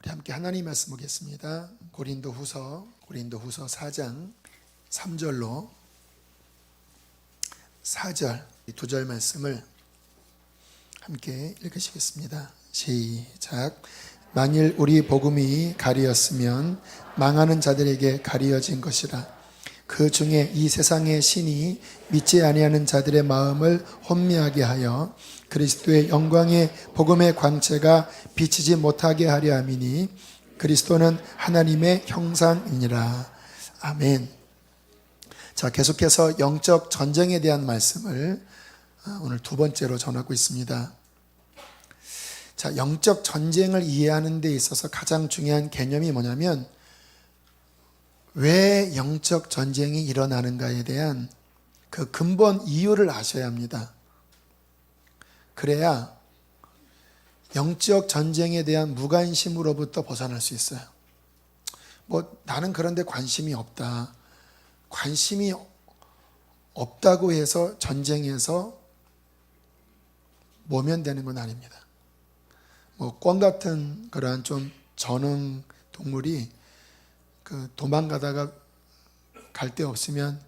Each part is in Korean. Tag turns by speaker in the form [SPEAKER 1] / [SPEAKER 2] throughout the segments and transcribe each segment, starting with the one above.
[SPEAKER 1] 우리 함께 하나님 말씀 보겠습니다. 고린도후서 4장 3절로 4절 이 두 절 말씀을 함께 읽으시겠습니다. 시작. 만일 우리 복음이 가리었으면 망하는 자들에게 가리어진 것이라. 그 중에 이 세상의 신이 믿지 아니하는 자들의 마음을 혼미하게 하여 그리스도의 영광의 복음의 광채가 비치지 못하게 하려 함이니 그리스도는 하나님의 형상이니라. 아멘. 자, 계속해서 영적 전쟁에 대한 말씀을 오늘 두 번째로 전하고 있습니다. 자, 영적 전쟁을 이해하는 데 있어서 가장 중요한 개념이 뭐냐면 왜 영적 전쟁이 일어나는가에 대한 그 근본 이유를 아셔야 합니다. 그래야 영적 전쟁에 대한 무관심으로부터 벗어날 수 있어요. 나는 그런데 관심이 없다. 관심이 없다고 해서 전쟁에서 모면되는 건 아닙니다. 꿩 같은 그러한 좀 전능 동물이 도망가다가 갈 데 없으면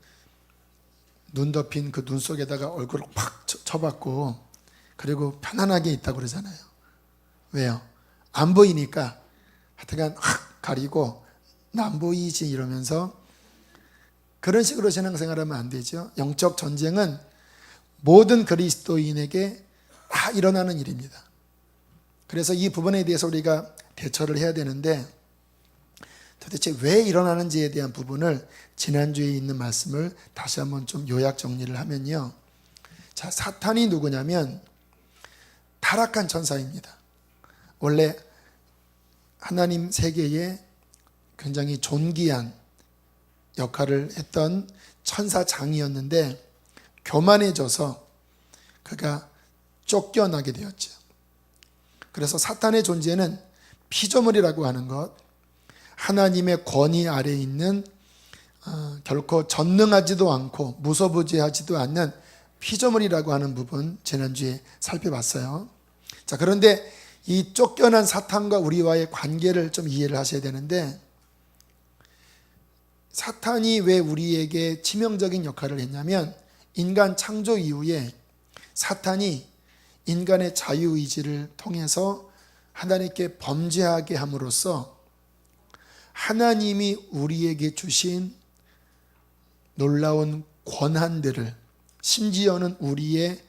[SPEAKER 1] 눈 덮인 그 눈 속에다가 얼굴을 팍 쳐박고 그리고 편안하게 있다고 그러잖아요. 왜요? 안 보이니까 하여튼간 확 가리고 나 안 보이지 이러면서 그런 식으로 신앙생활하면 안 되죠. 영적 전쟁은 모든 그리스도인에게 다 일어나는 일입니다. 그래서 이 부분에 대해서 우리가 대처를 해야 되는데 도대체 왜 일어나는지에 대한 부분을 지난주에 있는 말씀을 다시 한번 좀 요약 정리를 하면요. 자, 사탄이 누구냐면 타락한 천사입니다. 원래 하나님 세계에 굉장히 존귀한 역할을 했던 천사장이었는데 교만해져서 그가 쫓겨나게 되었죠. 그래서 사탄의 존재는 피조물이라고 하는 것, 하나님의 권위 아래에 있는 결코 전능하지도 않고 무소부지하지도 않는 피조물이라고 하는 부분 지난주에 살펴봤어요. 자, 그런데 이 쫓겨난 사탄과 우리와의 관계를 좀 이해를 하셔야 되는데 사탄이 왜 우리에게 치명적인 역할을 했냐면 인간 창조 이후에 사탄이 인간의 자유의지를 통해서 하나님께 범죄하게 함으로써 하나님이 우리에게 주신 놀라운 권한들을 심지어는 우리의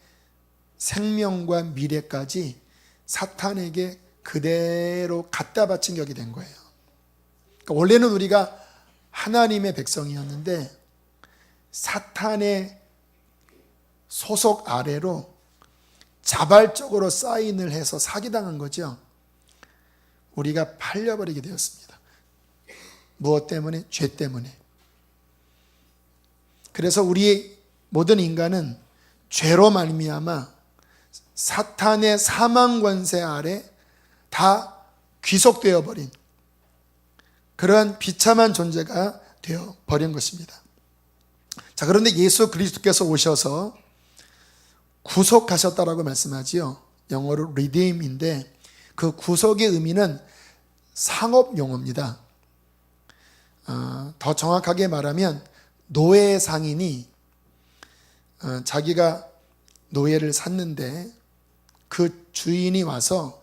[SPEAKER 1] 생명과 미래까지 사탄에게 그대로 갖다 바친 격이 된 거예요. 그러니까 원래는 우리가 하나님의 백성이었는데 사탄의 소속 아래로 자발적으로 사인을 해서 사기당한 거죠. 우리가 팔려버리게 되었습니다. 무엇 때문에? 죄 때문에. 그래서 우리의 모든 인간은 죄로 말미암아 사탄의 사망 권세 아래 다 귀속되어 버린 그러한 비참한 존재가 되어 버린 것입니다. 자, 그런데 예수 그리스도께서 오셔서 구속하셨다라고 말씀하지요. 영어로 redeem인데 그 구속의 의미는 상업 용어입니다. 더 정확하게 말하면 노예 상인이 자기가 노예를 샀는데 그 주인이 와서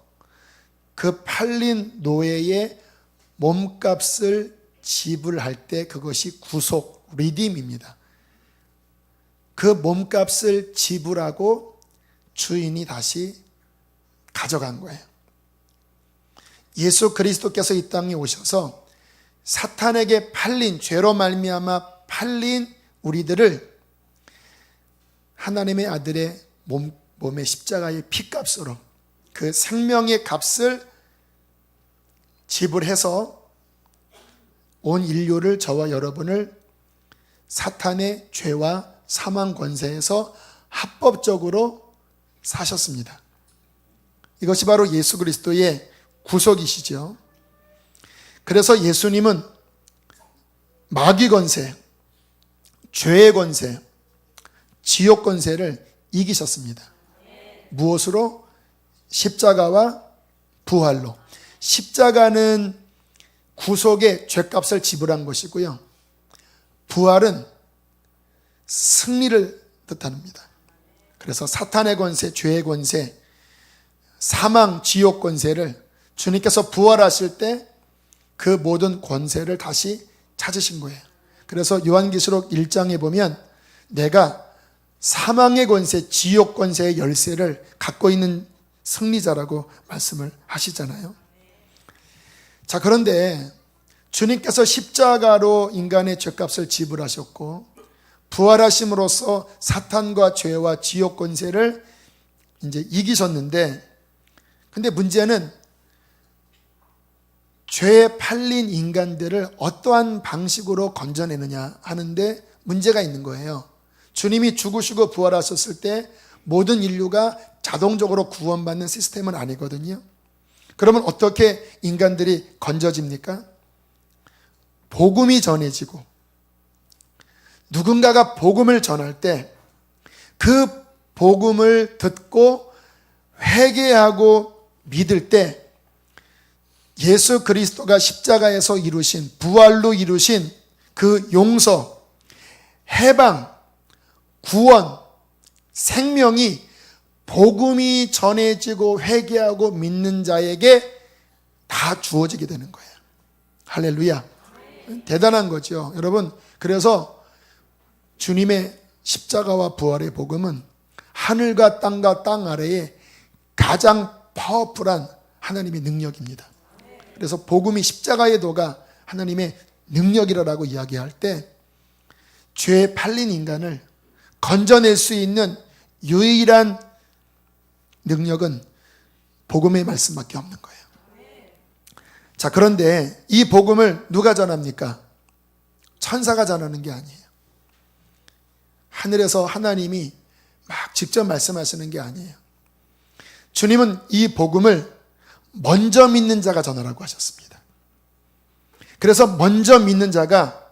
[SPEAKER 1] 그 팔린 노예의 몸값을 지불할 때 그것이 구속, 리딤입니다. 그 몸값을 지불하고 주인이 다시 가져간 거예요. 예수 그리스도께서 이 땅에 오셔서 사탄에게 팔린, 죄로 말미암아 팔린 우리들을 하나님의 아들의 몸의 십자가의 피값으로 그 생명의 값을 지불해서 온 인류를, 저와 여러분을 사탄의 죄와 사망 권세에서 합법적으로 사셨습니다. 이것이 바로 예수 그리스도의 구속이시죠. 그래서 예수님은 마귀 권세, 죄의 권세, 지옥 권세를 이기셨습니다. 무엇으로? 십자가와 부활로. 십자가는 구속의 죗값을 지불한 것이고요. 부활은 승리를 뜻합니다. 그래서 사탄의 권세, 죄의 권세, 사망, 지옥 권세를 주님께서 부활하실 때 그 모든 권세를 다시 찾으신 거예요. 그래서 요한계시록 1장에 보면 내가 사망의 권세, 지옥 권세의 열쇠를 갖고 있는 승리자라고 말씀을 하시잖아요. 자, 그런데 주님께서 십자가로 인간의 죄값을 지불하셨고 부활하심으로써 사탄과 죄와 지옥 권세를 이제 이기셨는데, 근데 문제는 죄에 팔린 인간들을 어떠한 방식으로 건져내느냐 하는데 문제가 있는 거예요. 주님이 죽으시고 부활하셨을 때 모든 인류가 자동적으로 구원받는 시스템은 아니거든요. 그러면 어떻게 인간들이 건져집니까? 복음이 전해지고 누군가가 복음을 전할 때 그 복음을 듣고 회개하고 믿을 때 예수 그리스도가 십자가에서 이루신, 부활로 이루신 그 용서, 해방, 구원, 생명이 복음이 전해지고 회개하고 믿는 자에게 다 주어지게 되는 거예요. 할렐루야. 대단한 거죠. 여러분, 그래서 주님의 십자가와 부활의 복음은 하늘과 땅과 땅 아래에 가장 파워풀한 하나님의 능력입니다. 그래서 복음이 십자가의 도가 하나님의 능력이라고 이야기할 때 죄에 팔린 인간을 건져낼 수 있는 유일한 능력은 복음의 말씀밖에 없는 거예요. 자, 그런데 이 복음을 누가 전합니까? 천사가 전하는 게 아니에요. 하늘에서 하나님이 막 직접 말씀하시는 게 아니에요. 주님은 이 복음을 먼저 믿는 자가 전하라고 하셨습니다. 그래서 먼저 믿는 자가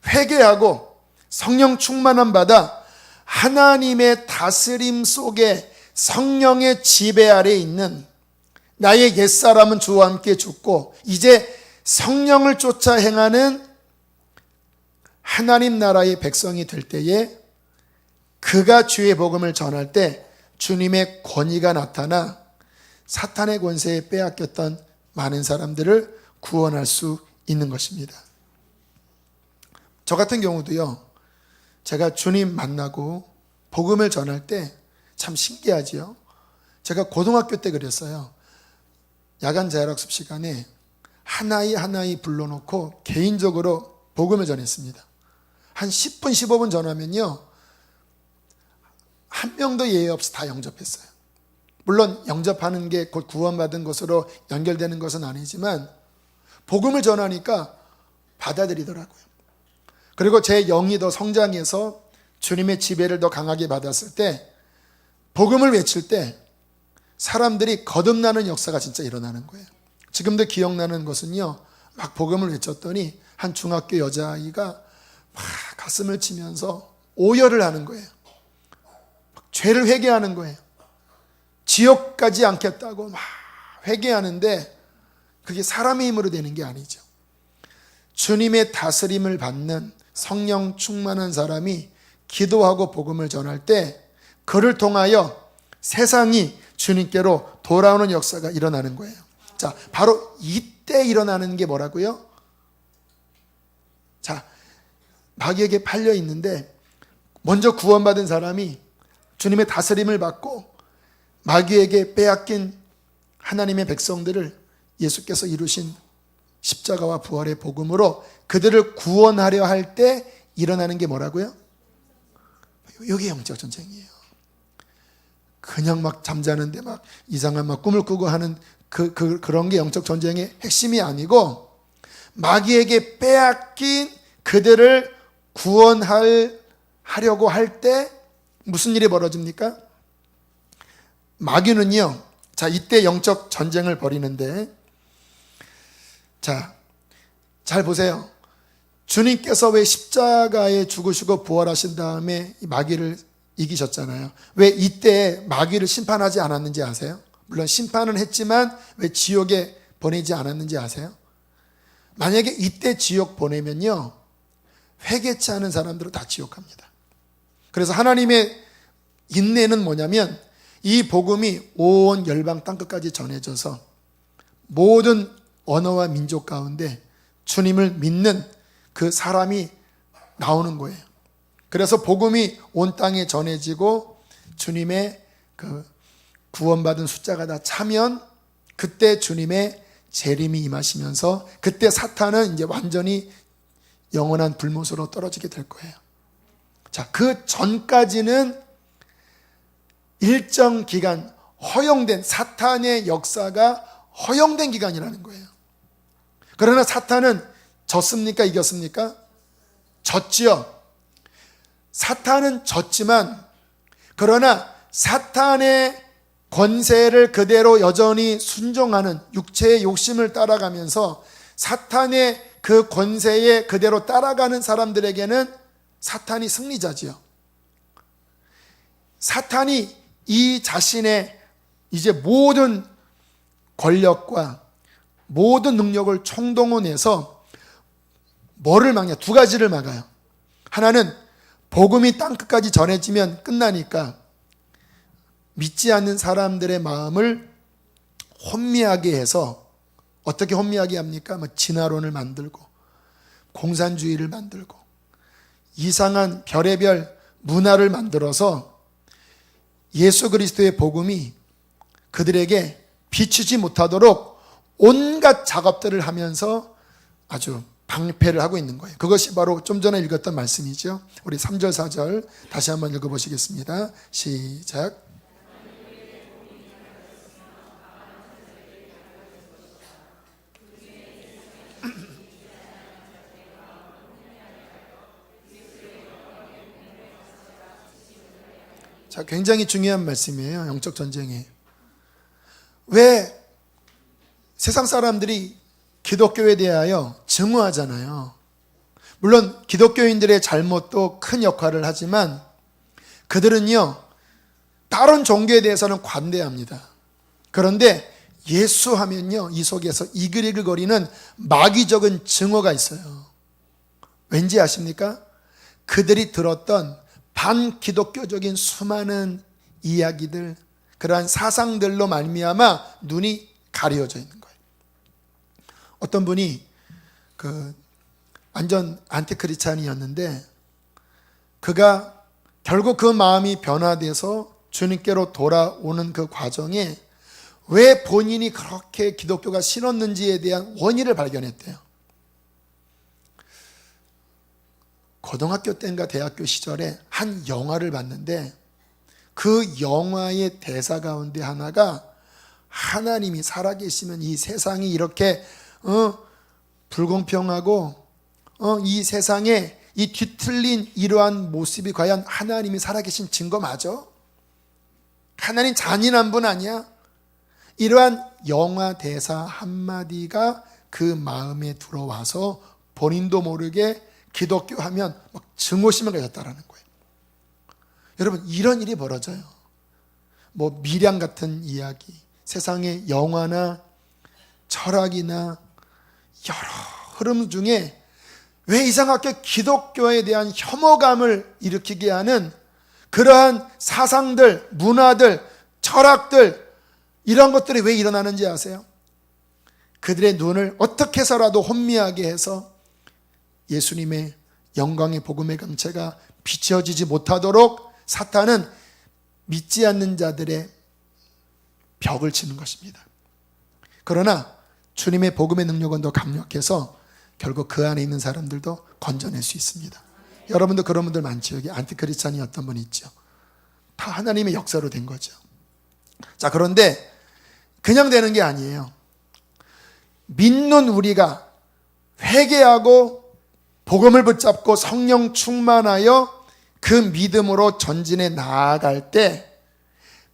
[SPEAKER 1] 회개하고 성령 충만함 받아 하나님의 다스림 속에 성령의 지배 아래 있는 나의 옛사람은 주와 함께 죽고 이제 성령을 쫓아 행하는 하나님 나라의 백성이 될 때에 그가 주의 복음을 전할 때 주님의 권위가 나타나 사탄의 권세에 빼앗겼던 많은 사람들을 구원할 수 있는 것입니다. 저 같은 경우도요, 제가 주님 만나고 복음을 전할 때 참 신기하지요. 제가 고등학교 때 그랬어요. 야간 자율학습 시간에 하나이 불러놓고 개인적으로 복음을 전했습니다. 한 10분 15분 전하면요, 한 명도 예외 없이 다 영접했어요. 물론 영접하는 게 곧 구원받은 것으로 연결되는 것은 아니지만 복음을 전하니까 받아들이더라고요. 그리고 제 영이 더 성장해서 주님의 지배를 더 강하게 받았을 때 복음을 외칠 때 사람들이 거듭나는 역사가 진짜 일어나는 거예요. 지금도 기억나는 것은요, 막 복음을 외쳤더니 한 중학교 여자아이가 막 가슴을 치면서 오열을 하는 거예요. 죄를 회개하는 거예요. 지옥 가지 않겠다고 막 회개하는데 그게 사람의 힘으로 되는 게 아니죠. 주님의 다스림을 받는 성령 충만한 사람이 기도하고 복음을 전할 때 그를 통하여 세상이 주님께로 돌아오는 역사가 일어나는 거예요. 자, 바로 이때 일어나는 게 뭐라고요? 자, 마귀에게 팔려 있는데 먼저 구원받은 사람이 주님의 다스림을 받고 마귀에게 빼앗긴 하나님의 백성들을 예수께서 이루신 십자가와 부활의 복음으로 그들을 구원하려 할 때 일어나는 게 뭐라고요? 이게 영적 전쟁이에요. 그냥 막 잠자는데 막 이상한 막 꿈을 꾸고 하는 그런 게 영적 전쟁의 핵심이 아니고 마귀에게 빼앗긴 그들을 구원하려고 할 때 무슨 일이 벌어집니까? 마귀는요, 자, 이때 영적 전쟁을 벌이는데, 자, 잘 보세요. 주님께서 왜 십자가에 죽으시고 부활하신 다음에 이 마귀를 이기셨잖아요. 왜 이때 마귀를 심판하지 않았는지 아세요? 물론 심판은 했지만 왜 지옥에 보내지 않았는지 아세요? 만약에 이때 지옥 보내면요, 회개치 않은 사람들은 다 지옥 갑니다. 그래서 하나님의 인내는 뭐냐면 이 복음이 온 열방 땅끝까지 전해져서 모든 언어와 민족 가운데 주님을 믿는 그 사람이 나오는 거예요. 그래서 복음이 온 땅에 전해지고 주님의 그 구원받은 숫자가 다 차면 그때 주님의 재림이 임하시면서 그때 사탄은 이제 완전히 영원한 불못으로 떨어지게 될 거예요. 자, 그 전까지는 일정 기간 허용된, 사탄의 역사가 허용된 기간이라는 거예요. 그러나 사탄은 졌습니까? 이겼습니까? 졌지요. 사탄은 졌지만, 그러나 사탄의 권세를 그대로 여전히 순종하는 육체의 욕심을 따라가면서 사탄의 그 권세에 그대로 따라가는 사람들에게는 사탄이 승리자지요. 사탄이 이 자신의 이제 모든 권력과 모든 능력을 총동원해서 뭐를 막냐? 두 가지를 막아요. 하나는 복음이 땅끝까지 전해지면 끝나니까 믿지 않는 사람들의 마음을 혼미하게 해서, 어떻게 혼미하게 합니까? 진화론을 만들고 공산주의를 만들고 이상한 별의별 문화를 만들어서 예수 그리스도의 복음이 그들에게 비추지 못하도록 온갖 작업들을 하면서 아주 방패를 하고 있는 거예요. 그것이 바로 좀 전에 읽었던 말씀이죠. 우리 3절 4절 다시 한번 읽어보시겠습니다. 시작. 자, 굉장히 중요한 말씀이에요. 영적 전쟁에. 왜 세상 사람들이 기독교에 대하여 증오하잖아요. 물론 기독교인들의 잘못도 큰 역할을 하지만 그들은요, 다른 종교에 대해서는 관대합니다. 그런데 예수 하면요, 이 속에서 이글이글거리는 마귀적인 증오가 있어요. 왠지 아십니까? 그들이 들었던 반기독교적인 수많은 이야기들, 그러한 사상들로 말미암아 눈이 가려져 있는 거예요. 어떤 분이 완전 안티크리스찬이었는데 그가 결국 그 마음이 변화돼서 주님께로 돌아오는 그 과정에 왜 본인이 그렇게 기독교가 싫었는지에 대한 원인을 발견했대요. 고등학교 때인가 대학교 시절에 한 영화를 봤는데 그 영화의 대사 가운데 하나가 하나님이 살아계시면 이 세상이 이렇게 불공평하고 이 세상에 이 뒤틀린 이러한 모습이 과연 하나님이 살아계신 증거 맞아? 하나님 잔인한 분 아니야? 이러한 영화 대사 한마디가 그 마음에 들어와서 본인도 모르게 기독교 하면 막 증오심을 가졌다라는 거예요. 여러분, 이런 일이 벌어져요. 뭐 미량 같은 이야기, 세상의 영화나 철학이나 여러 흐름 중에 왜 이상하게 기독교에 대한 혐오감을 일으키게 하는 그러한 사상들, 문화들, 철학들, 이런 것들이 왜 일어나는지 아세요? 그들의 눈을 어떻게 해서라도 혼미하게 해서 예수님의 영광의 복음의 강체가 비춰지지 못하도록 사탄은 믿지 않는 자들의 벽을 치는 것입니다. 그러나 주님의 복음의 능력은 더 강력해서 결국 그 안에 있는 사람들도 건져낼 수 있습니다. 여러분도 그런 분들 많죠. 여기 안티크리스찬이 어떤 분이 있죠. 다 하나님의 역사로 된 거죠. 자, 그런데 그냥 되는 게 아니에요. 믿는 우리가 회개하고 복음을 붙잡고 성령 충만하여 그 믿음으로 전진해 나아갈 때,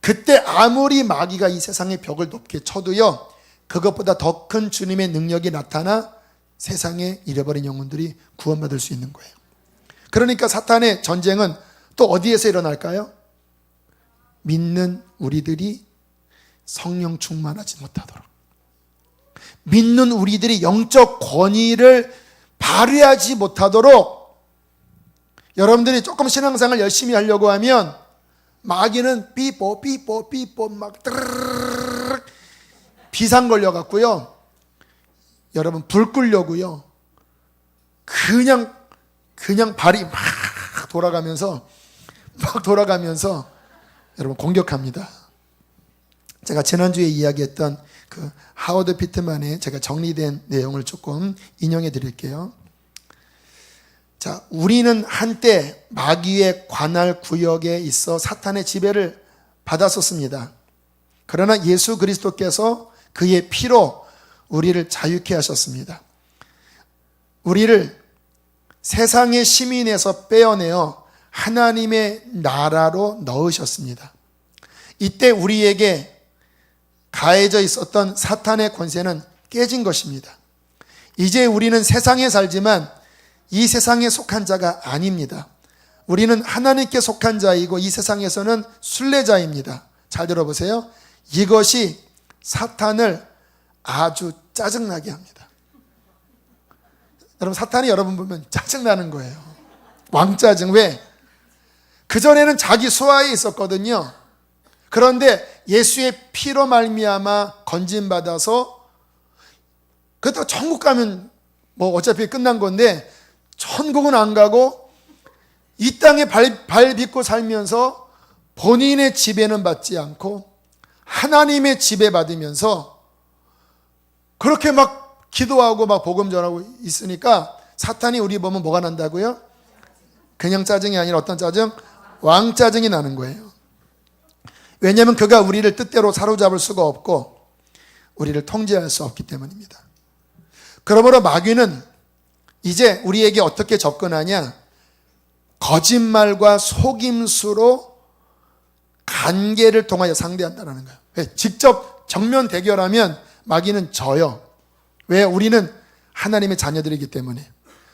[SPEAKER 1] 그때 아무리 마귀가 이 세상의 벽을 높게 쳐도요, 그것보다 더 큰 주님의 능력이 나타나 세상에 잃어버린 영혼들이 구원받을 수 있는 거예요. 그러니까 사탄의 전쟁은 또 어디에서 일어날까요? 믿는 우리들이 성령 충만하지 못하도록, 믿는 우리들이 영적 권위를 발휘하지 못하도록, 여러분들이 조금 신앙생활 열심히 하려고 하면 마귀는 삐뽀 막 뜨르르르 비상 걸려갖고요, 여러분 불 끄려고요, 그냥 발이 막 돌아가면서 여러분 공격합니다. 제가 지난주에 이야기했던 그 하워드 피트만의 제가 정리된 내용을 조금 인용해 드릴게요. 자, 우리는 한때 마귀의 관할 구역에 있어 사탄의 지배를 받았었습니다. 그러나 예수 그리스도께서 그의 피로 우리를 자유케 하셨습니다. 우리를 세상의 시민에서 빼어내어 하나님의 나라로 넣으셨습니다. 이때 우리에게 가해져 있었던 사탄의 권세는 깨진 것입니다. 이제 우리는 세상에 살지만 이 세상에 속한 자가 아닙니다. 우리는 하나님께 속한 자이고 이 세상에서는 순례자입니다. 잘 들어보세요. 이것이 사탄을 아주 짜증나게 합니다. 여러분, 사탄이 여러분 보면 짜증나는 거예요. 왕짜증. 왜? 그전에는 자기 수하에 있었거든요. 그런데 예수의 피로 말미암아 건진받아서, 그것도 천국 가면 뭐 어차피 끝난 건데 천국은 안 가고 이 땅에 발 딛고 살면서 본인의 지배는 받지 않고 하나님의 지배 받으면서 그렇게 막 기도하고 막 복음 전하고 있으니까 사탄이 우리 보면 뭐가 난다고요? 그냥 짜증이 아니라 어떤 짜증? 왕짜증이 나는 거예요. 왜냐하면 그가 우리를 뜻대로 사로잡을 수가 없고 우리를 통제할 수 없기 때문입니다. 그러므로 마귀는 이제 우리에게 어떻게 접근하냐? 거짓말과 속임수로 관계를 통하여 상대한다는 거예요. 왜? 직접 정면 대결하면 마귀는 져요. 왜? 우리는 하나님의 자녀들이기 때문에,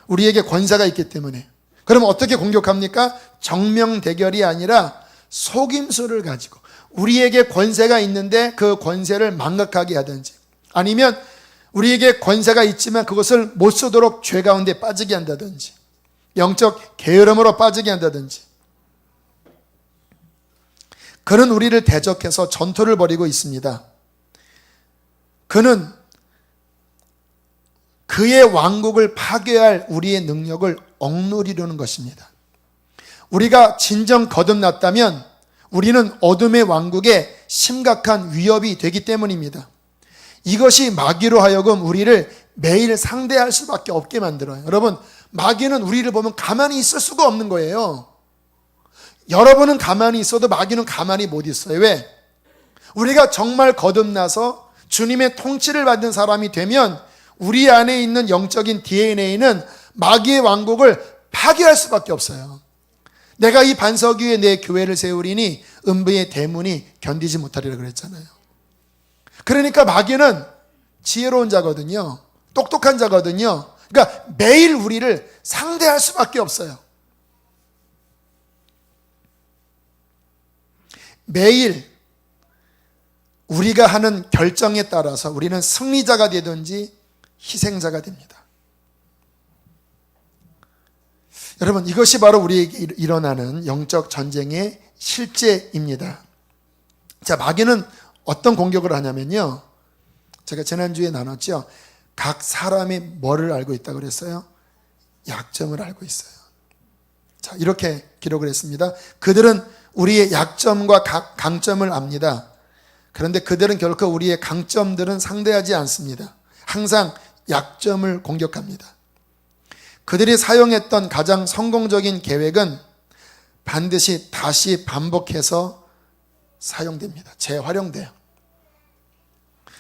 [SPEAKER 1] 우리에게 권세가 있기 때문에. 그럼 어떻게 공격합니까? 정면 대결이 아니라 속임수를 가지고 우리에게 권세가 있는데 그 권세를 망각하게 하든지, 아니면 우리에게 권세가 있지만 그것을 못 쓰도록 죄 가운데 빠지게 한다든지, 영적 게으름으로 빠지게 한다든지. 그는 우리를 대적해서 전투를 벌이고 있습니다. 그는 그의 왕국을 파괴할 우리의 능력을 억누르려는 것입니다. 우리가 진정 거듭났다면 우리는 어둠의 왕국에 심각한 위협이 되기 때문입니다. 이것이 마귀로 하여금 우리를 매일 상대할 수밖에 없게 만들어요. 여러분, 마귀는 우리를 보면 가만히 있을 수가 없는 거예요. 여러분은 가만히 있어도 마귀는 가만히 못 있어요. 왜? 우리가 정말 거듭나서 주님의 통치를 받는 사람이 되면 우리 안에 있는 영적인 DNA는 마귀의 왕국을 파괴할 수밖에 없어요. 내가 이 반석 위에 내 교회를 세우리니 음부의 대문이 견디지 못하리라 그랬잖아요. 그러니까 마귀는 지혜로운 자거든요. 똑똑한 자거든요. 그러니까 매일 우리를 상대할 수밖에 없어요. 매일 우리가 하는 결정에 따라서 우리는 승리자가 되든지 희생자가 됩니다. 여러분, 이것이 바로 우리에게 일어나는 영적 전쟁의 실제입니다. 자, 마귀는 어떤 공격을 하냐면요, 제가 지난주에 나눴죠. 각 사람이 뭐를 알고 있다고 그랬어요? 약점을 알고 있어요. 자, 이렇게 기록을 했습니다. 그들은 우리의 약점과 강점을 압니다. 그런데 그들은 결코 우리의 강점들은 상대하지 않습니다. 항상 약점을 공격합니다. 그들이 사용했던 가장 성공적인 계획은 반드시 다시 반복해서 사용됩니다. 재활용돼요.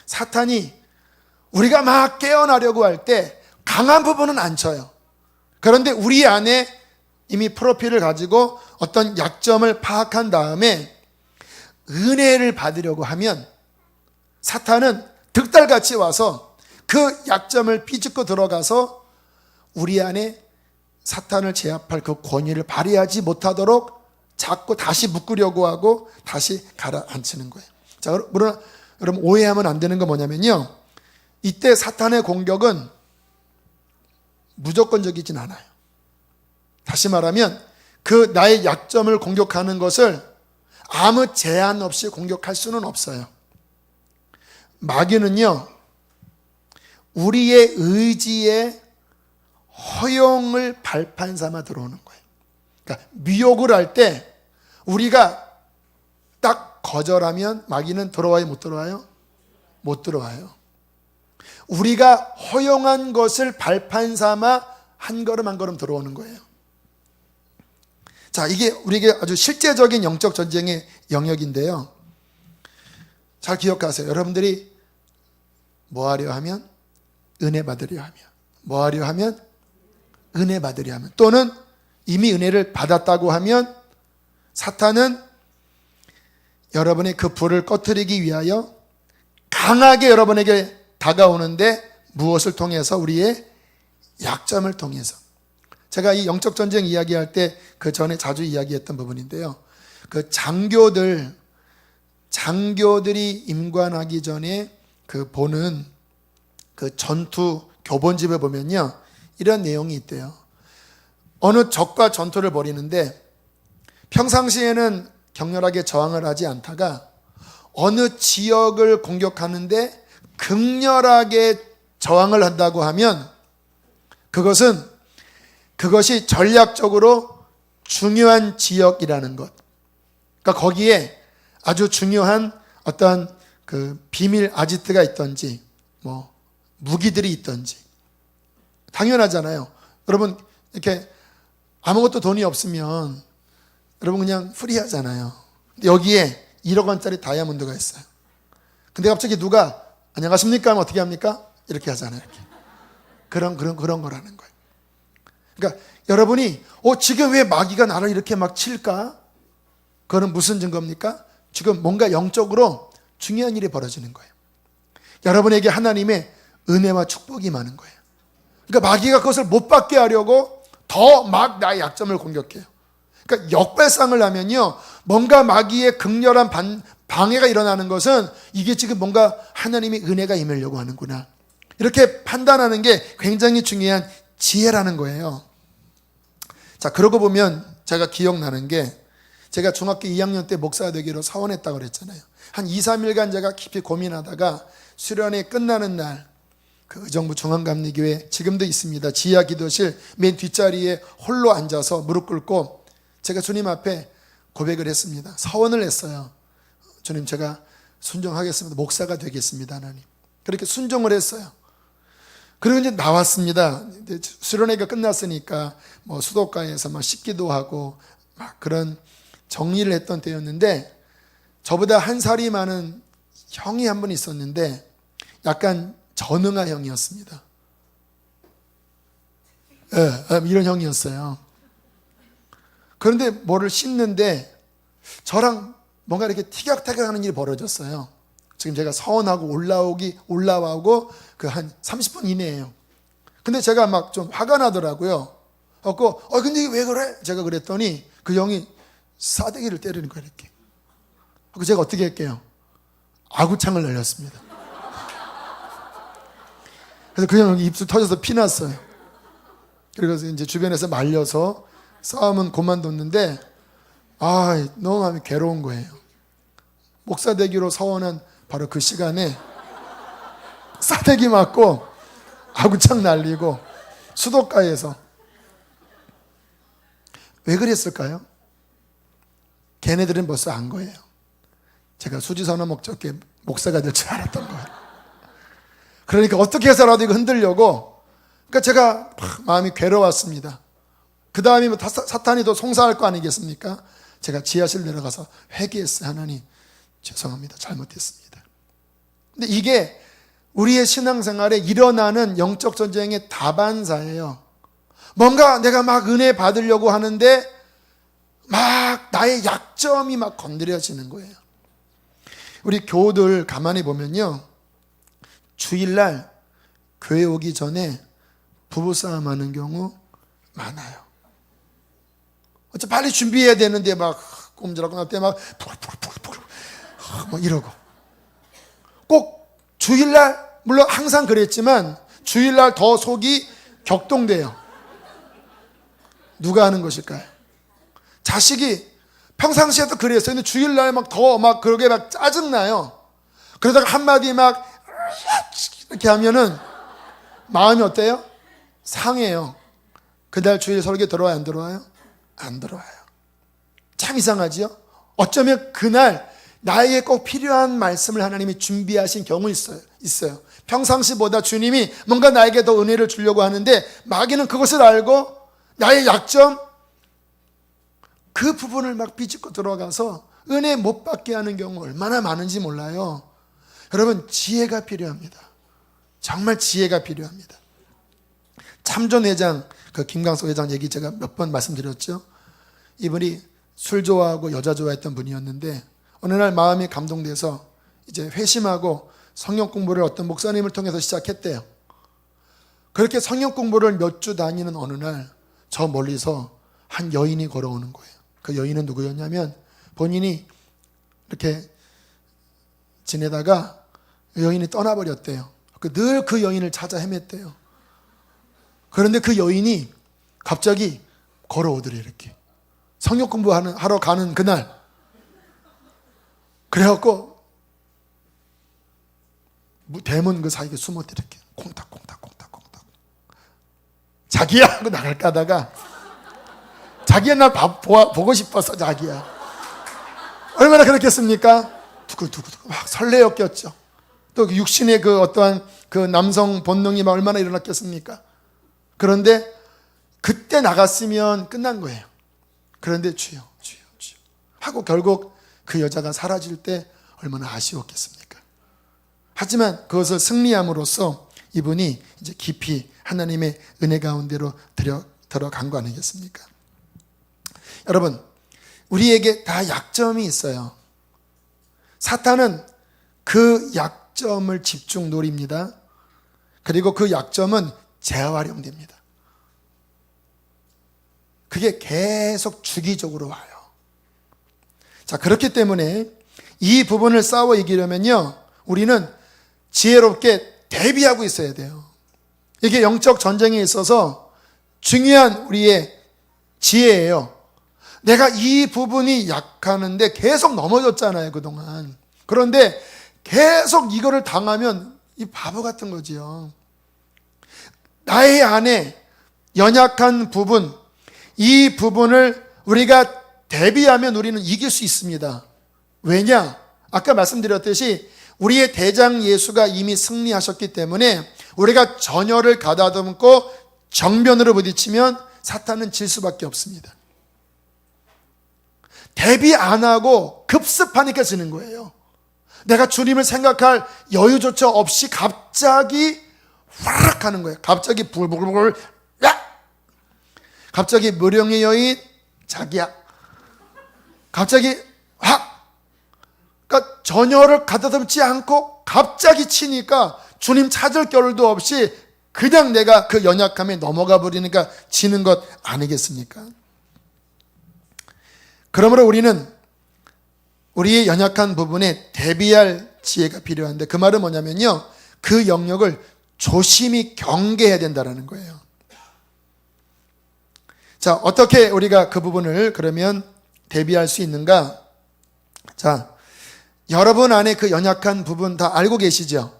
[SPEAKER 1] 사탄이 우리가 막 깨어나려고 할 때 강한 부분은 안 쳐요. 그런데 우리 안에 이미 프로필을 가지고 어떤 약점을 파악한 다음에 은혜를 받으려고 하면 사탄은 득달같이 와서 그 약점을 비집고 들어가서 우리 안에 사탄을 제압할 그 권위를 발휘하지 못하도록 자꾸 다시 묶으려고 하고 다시 가라앉히는 거예요. 자, 물론 여러분 오해하면 안 되는 건 뭐냐면요, 이때 사탄의 공격은 무조건적이진 않아요. 다시 말하면 그 나의 약점을 공격하는 것을 아무 제한 없이 공격할 수는 없어요. 마귀는요, 우리의 의지에 허용을 발판 삼아 들어오는 거예요. 그러니까 미혹을 할 때 우리가 딱 거절하면 마귀는 들어와요, 못 들어와요? 못 들어와요. 우리가 허용한 것을 발판 삼아 한 걸음 한 걸음 들어오는 거예요. 자, 이게 우리에게 아주 실제적인 영적 전쟁의 영역인데요. 잘 기억하세요. 여러분들이 뭐 하려 하면? 은혜 받으려 하면. 뭐 하려 하면? 은혜 받으려 하면. 또는 이미 은혜를 받았다고 하면 사탄은 여러분의 그 불을 꺼트리기 위하여 강하게 여러분에게 다가오는데 무엇을 통해서? 우리의 약점을 통해서. 제가 이 영적 전쟁 이야기할 때 그 전에 자주 이야기했던 부분인데요. 그 장교들이 임관하기 전에 그 보는 그 전투 교본집에 보면요, 이런 내용이 있대요. 어느 적과 전투를 벌이는데 평상시에는 격렬하게 저항을 하지 않다가 어느 지역을 공격하는데 극렬하게 저항을 한다고 하면 그것이 전략적으로 중요한 지역이라는 것. 그러니까 거기에 아주 중요한 어떤 그 비밀 아지트가 있던지 뭐 무기들이 있던지. 당연하잖아요. 여러분 이렇게 아무것도 돈이 없으면 여러분 그냥 프리하잖아요. 근데 여기에 1억 원짜리 다이아몬드가 있어요. 근데 갑자기 누가 안녕하십니까 하면 어떻게 합니까? 이렇게 하잖아요. 이렇게. 그런 거라는 거예요. 그러니까 여러분이 지금 왜 마귀가 나를 이렇게 막 칠까? 그거는 무슨 증거입니까? 지금 뭔가 영적으로 중요한 일이 벌어지는 거예요. 여러분에게 하나님의 은혜와 축복이 많은 거예요. 그러니까 마귀가 그것을 못 받게 하려고 더 막 나의 약점을 공격해요. 그러니까 역발상을 하면요, 뭔가 마귀의 극렬한 방해가 일어나는 것은 이게 지금 뭔가 하나님의 은혜가 임하려고 하는구나, 이렇게 판단하는 게 굉장히 중요한 지혜라는 거예요. 자, 그러고 보면 제가 기억나는 게, 제가 중학교 2학년 때 목사 되기로 사원했다고 그랬잖아요. 한 2, 3일간 제가 깊이 고민하다가 수련회 끝나는 날 그 의정부 중앙감리교회 지금도 있습니다. 지하 기도실 맨 뒷자리에 홀로 앉아서 무릎 꿇고 제가 주님 앞에 고백을 했습니다. 서원을 했어요. 주님, 제가 순종하겠습니다. 목사가 되겠습니다, 하나님. 그렇게 순종을 했어요. 그리고 이제 나왔습니다. 수련회가 끝났으니까 뭐 수도가에서 막 씻기도 하고 막 그런 정리를 했던 때였는데, 저보다 한 살이 많은 형이 한 분 있었는데 약간 전응아 형이었습니다. 이런 형이었어요. 그런데 뭐를 씻는데 저랑 뭔가 이렇게 티격태격하는 일이 벌어졌어요. 지금 제가 서원하고 올라오고 그 한 30분 이내예요. 근데 제가 막 좀 화가 나더라고요. 근데 왜 그래? 제가 그랬더니 그 형이 싸대기를 때리는 거예요, 이렇게. 제가 어떻게 할게요? 아구창을 날렸습니다. 그래서 그 형이 입술 터져서 피 났어요. 그래서 이제 주변에서 말려서 싸움은 그만뒀는데, 너무 마음이 괴로운 거예요. 목사 되기로 서원한 바로 그 시간에 싸대기 맞고 아구창 날리고 수도가에서. 왜 그랬을까요? 걔네들은 벌써 안 거예요. 제가 수지선언 목적게 목사가 될 줄 알았던 거예요. 그러니까 어떻게 해서라도 이거 흔들려고, 그러니까 제가 마음이 괴로웠습니다. 그 다음에 사탄이 더 송사할 거 아니겠습니까? 제가 지하실 내려가서 회개했어요. 하나님, 죄송합니다. 잘못했습니다. 근데 이게 우리의 신앙생활에 일어나는 영적 전쟁의 다반사예요. 뭔가 내가 막 은혜 받으려고 하는데 막 나의 약점이 막 건드려지는 거예요. 우리 교우들 가만히 보면요, 주일날 교회 오기 전에 부부싸움 하는 경우 많아요. 빨리 준비해야 되는데 막 꼼지락 날 때 막 이러고, 꼭 주일날 물론 항상 그랬지만 주일날 더 속이 격동돼요. 누가 하는 것일까요? 자식이 평상시에도 그랬어요. 근데 주일날 그러게 막 짜증나요. 그러다가 한마디 막 이렇게 하면은 마음이 어때요? 상해요. 그날 주일 설교 들어와요? 안 들어와요? 안 들어와요. 참 이상하지요? 어쩌면 그날 나에게 꼭 필요한 말씀을 하나님이 준비하신 경우 있어요. 평상시보다 주님이 뭔가 나에게 더 은혜를 주려고 하는데 마귀는 그것을 알고 나의 약점, 그 부분을 막 비집고 들어가서 은혜 못 받게 하는 경우 얼마나 많은지 몰라요. 여러분, 지혜가 필요합니다. 정말 지혜가 필요합니다. 참전 회장, 그 김광석 회장 얘기 제가 몇 번 말씀드렸죠. 이분이 술 좋아하고 여자 좋아했던 분이었는데 어느 날 마음이 감동돼서 이제 회심하고 성경 공부를 어떤 목사님을 통해서 시작했대요. 그렇게 성경 공부를 몇 주 다니는 어느 날 저 멀리서 한 여인이 걸어오는 거예요. 그 여인은 누구였냐면 본인이 이렇게 지내다가 여인이 떠나버렸대요. 늘 그 여인을 찾아 헤맸대요. 그런데 그 여인이 갑자기 걸어오더래. 이렇게 성경 공부하러 가는 그날. 그래갖고 대문 그 사이에 숨었대. 이렇게 콩닥콩닥 자기야 하고 나갈까 하다가 자기야 나 보고 싶어서 자기야. 얼마나 그렇겠습니까? 두근두근 막 설레었겠죠. 또 육신의 그 어떠한 그 남성 본능이 막 얼마나 일어났겠습니까? 그런데 그때 나갔으면 끝난 거예요. 그런데 주여 하고 결국 그 여자가 사라질 때 얼마나 아쉬웠겠습니까? 하지만 그것을 승리함으로써 이분이 이제 깊이 하나님의 은혜 가운데로 들어간 거 아니겠습니까? 여러분, 우리에게 다 약점이 있어요. 사탄은 그 약점을 집중 노립니다. 그리고 그 약점은 재활용됩니다. 그게 계속 주기적으로 와요. 자, 그렇기 때문에 이 부분을 싸워 이기려면요, 우리는 지혜롭게 대비하고 있어야 돼요. 이게 영적 전쟁에 있어서 중요한 우리의 지혜예요. 내가 이 부분이 약하는데 계속 넘어졌잖아요, 그동안. 그런데 계속 이거를 당하면 이 바보 같은 거지요. 나의 안에 연약한 부분, 이 부분을 우리가 대비하면 우리는 이길 수 있습니다. 왜냐? 아까 말씀드렸듯이 우리의 대장 예수가 이미 승리하셨기 때문에 우리가 전열을 가다듬고 정변으로 부딪히면 사탄은 질 수밖에 없습니다. 대비 안 하고 급습하니까 지는 거예요. 내가 주님을 생각할 여유조차 없이 갑자기 화락 하는 거예요. 갑자기 불불불, 야! 갑자기 무령의 여인, 자기야. 갑자기 확! 그러니까 전열을 가다듬지 않고 갑자기 치니까 주님 찾을 겨를도 없이 그냥 내가 그 연약함에 넘어가 버리니까 지는 것 아니겠습니까? 그러므로 우리는 우리의 연약한 부분에 대비할 지혜가 필요한데 그 말은 뭐냐면요, 그 영역을 조심히 경계해야 된다는 거예요. 자, 어떻게 우리가 그 부분을 그러면 대비할 수 있는가? 자, 여러분 안에 그 연약한 부분 다 알고 계시죠?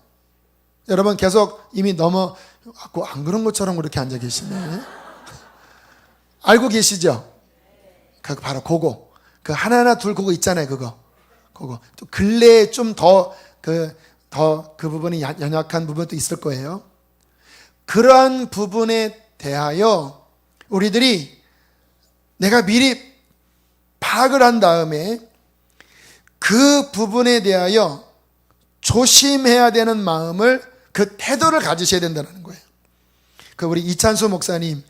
[SPEAKER 1] 여러분 계속 이미 넘어갔고 안 그런 것처럼 그렇게 앉아 계시네. 알고 계시죠? 그 바로 그거. 그 하나하나 둘 그거 있잖아요, 그거. 또 근래에 좀 더 그 부분이 연약한 부분도 있을 거예요. 그러한 부분에 대하여 우리들이 내가 미리 파악을 한 다음에 그 부분에 대하여 조심해야 되는 마음을, 그 태도를 가지셔야 된다는 거예요. 그 우리 이찬수 목사님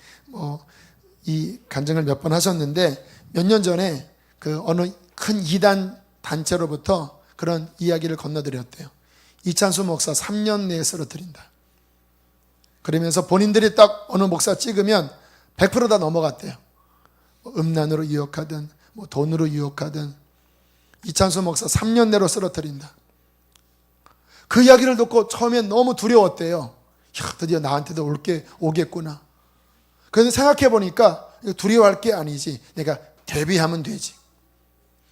[SPEAKER 1] 이 간증을 몇 번 하셨는데 몇 년 전에 그 어느 큰 이단 단체로부터 그런 이야기를 건너드렸대요. 이찬수 목사 3년 내에 쓰러뜨린다. 그러면서 본인들이 딱 어느 목사 찍으면 100% 다 넘어갔대요. 음란으로 유혹하든 돈으로 유혹하든 이찬수 목사 3년 내로 쓰러뜨린다. 그 이야기를 듣고 처음엔 너무 두려웠대요. 야, 드디어 나한테도 오겠구나. 그래서 생각해 보니까 두려워할 게 아니지. 내가 대비하면 되지.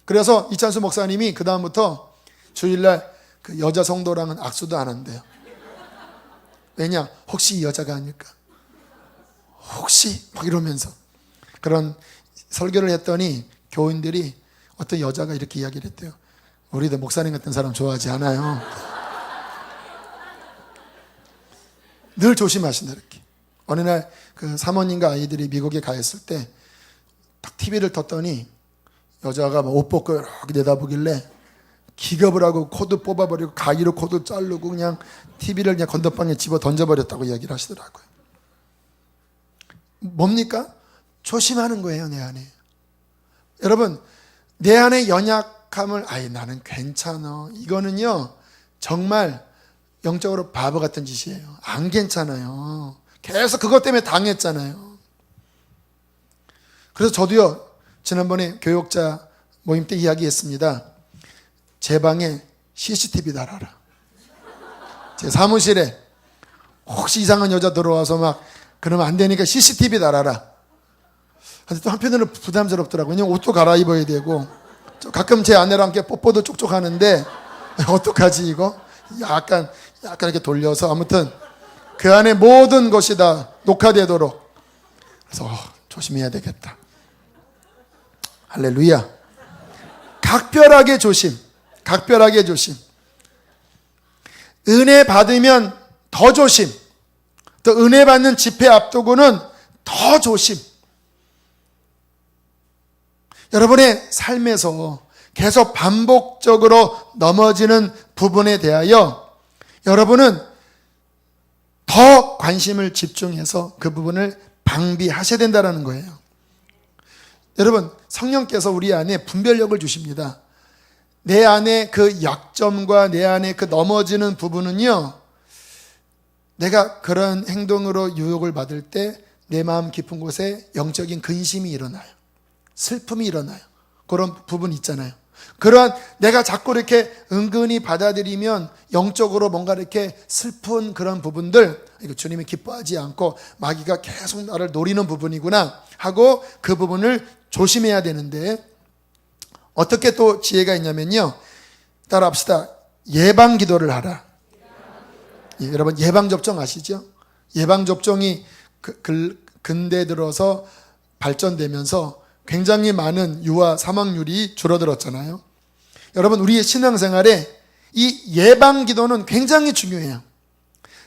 [SPEAKER 1] 그래서 이찬수 목사님이 그 다음부터 주일날 그 여자 성도랑은 악수도 안 한대요. 왜냐? 혹시 이 여자가 아닐까? 혹시 막 이러면서 그런 설교를 했더니 교인들이 어떤 여자가 이렇게 이야기를 했대요. 우리도 목사님 같은 사람 좋아하지 않아요. 늘 조심하신다 이렇게. 어느 날 그 사모님과 아이들이 미국에 가 있을 때 딱 TV를 떴더니 여자가 막 옷 벗고 이렇게 내다보길래 기겁을 하고 코도 뽑아버리고 가위로 코도 자르고 그냥 TV를 그냥 건너방에 집어 던져버렸다고 이야기를 하시더라고요. 뭡니까? 조심하는 거예요, 내 안에. 여러분, 내 안에 연약함을 나는 괜찮아. 이거는요, 정말 영적으로 바보 같은 짓이에요. 안 괜찮아요. 계속 그것 때문에 당했잖아요. 그래서 저도요, 지난번에 교역자 모임 때 이야기했습니다. 제 방에 CCTV 달아라. 제 사무실에 혹시 이상한 여자 들어와서 막 그러면 안 되니까 CCTV 달아라. 근데 또 한편으로는 부담스럽더라고요. 왜냐면 옷도 갈아입어야 되고 가끔 제 아내랑 함께 뽀뽀도 쪽쪽 하는데 어떡하지 이거? 약간 이렇게 돌려서 아무튼 그 안에 모든 것이 다 녹화되도록. 그래서 조심해야 되겠다. 할렐루야. 각별하게 조심. 각별하게 조심. 은혜 받으면 더 조심. 또 은혜 받는 집회 앞두고는 더 조심. 여러분의 삶에서 계속 반복적으로 넘어지는 부분에 대하여 여러분은 더 관심을 집중해서 그 부분을 방비하셔야 된다는 거예요. 여러분, 성령께서 우리 안에 분별력을 주십니다. 내 안에 그 약점과 내 안에 그 넘어지는 부분은요, 내가 그런 행동으로 유혹을 받을 때 내 마음 깊은 곳에 영적인 근심이 일어나요. 슬픔이 일어나요. 그런 부분 있잖아요. 그러한 내가 자꾸 이렇게 은근히 받아들이면 영적으로 뭔가 이렇게 슬픈 그런 부분들, 이거 주님이 기뻐하지 않고 마귀가 계속 나를 노리는 부분이구나 하고 그 부분을 조심해야 되는데, 어떻게 또 지혜가 있냐면요, 따라합시다. 예방 기도를 하라. 예, 여러분 예방접종 아시죠? 예방접종이 근대 들어서 발전되면서 굉장히 많은 유아 사망률이 줄어들었잖아요. 여러분, 우리의 신앙생활에 이 예방 기도는 굉장히 중요해요.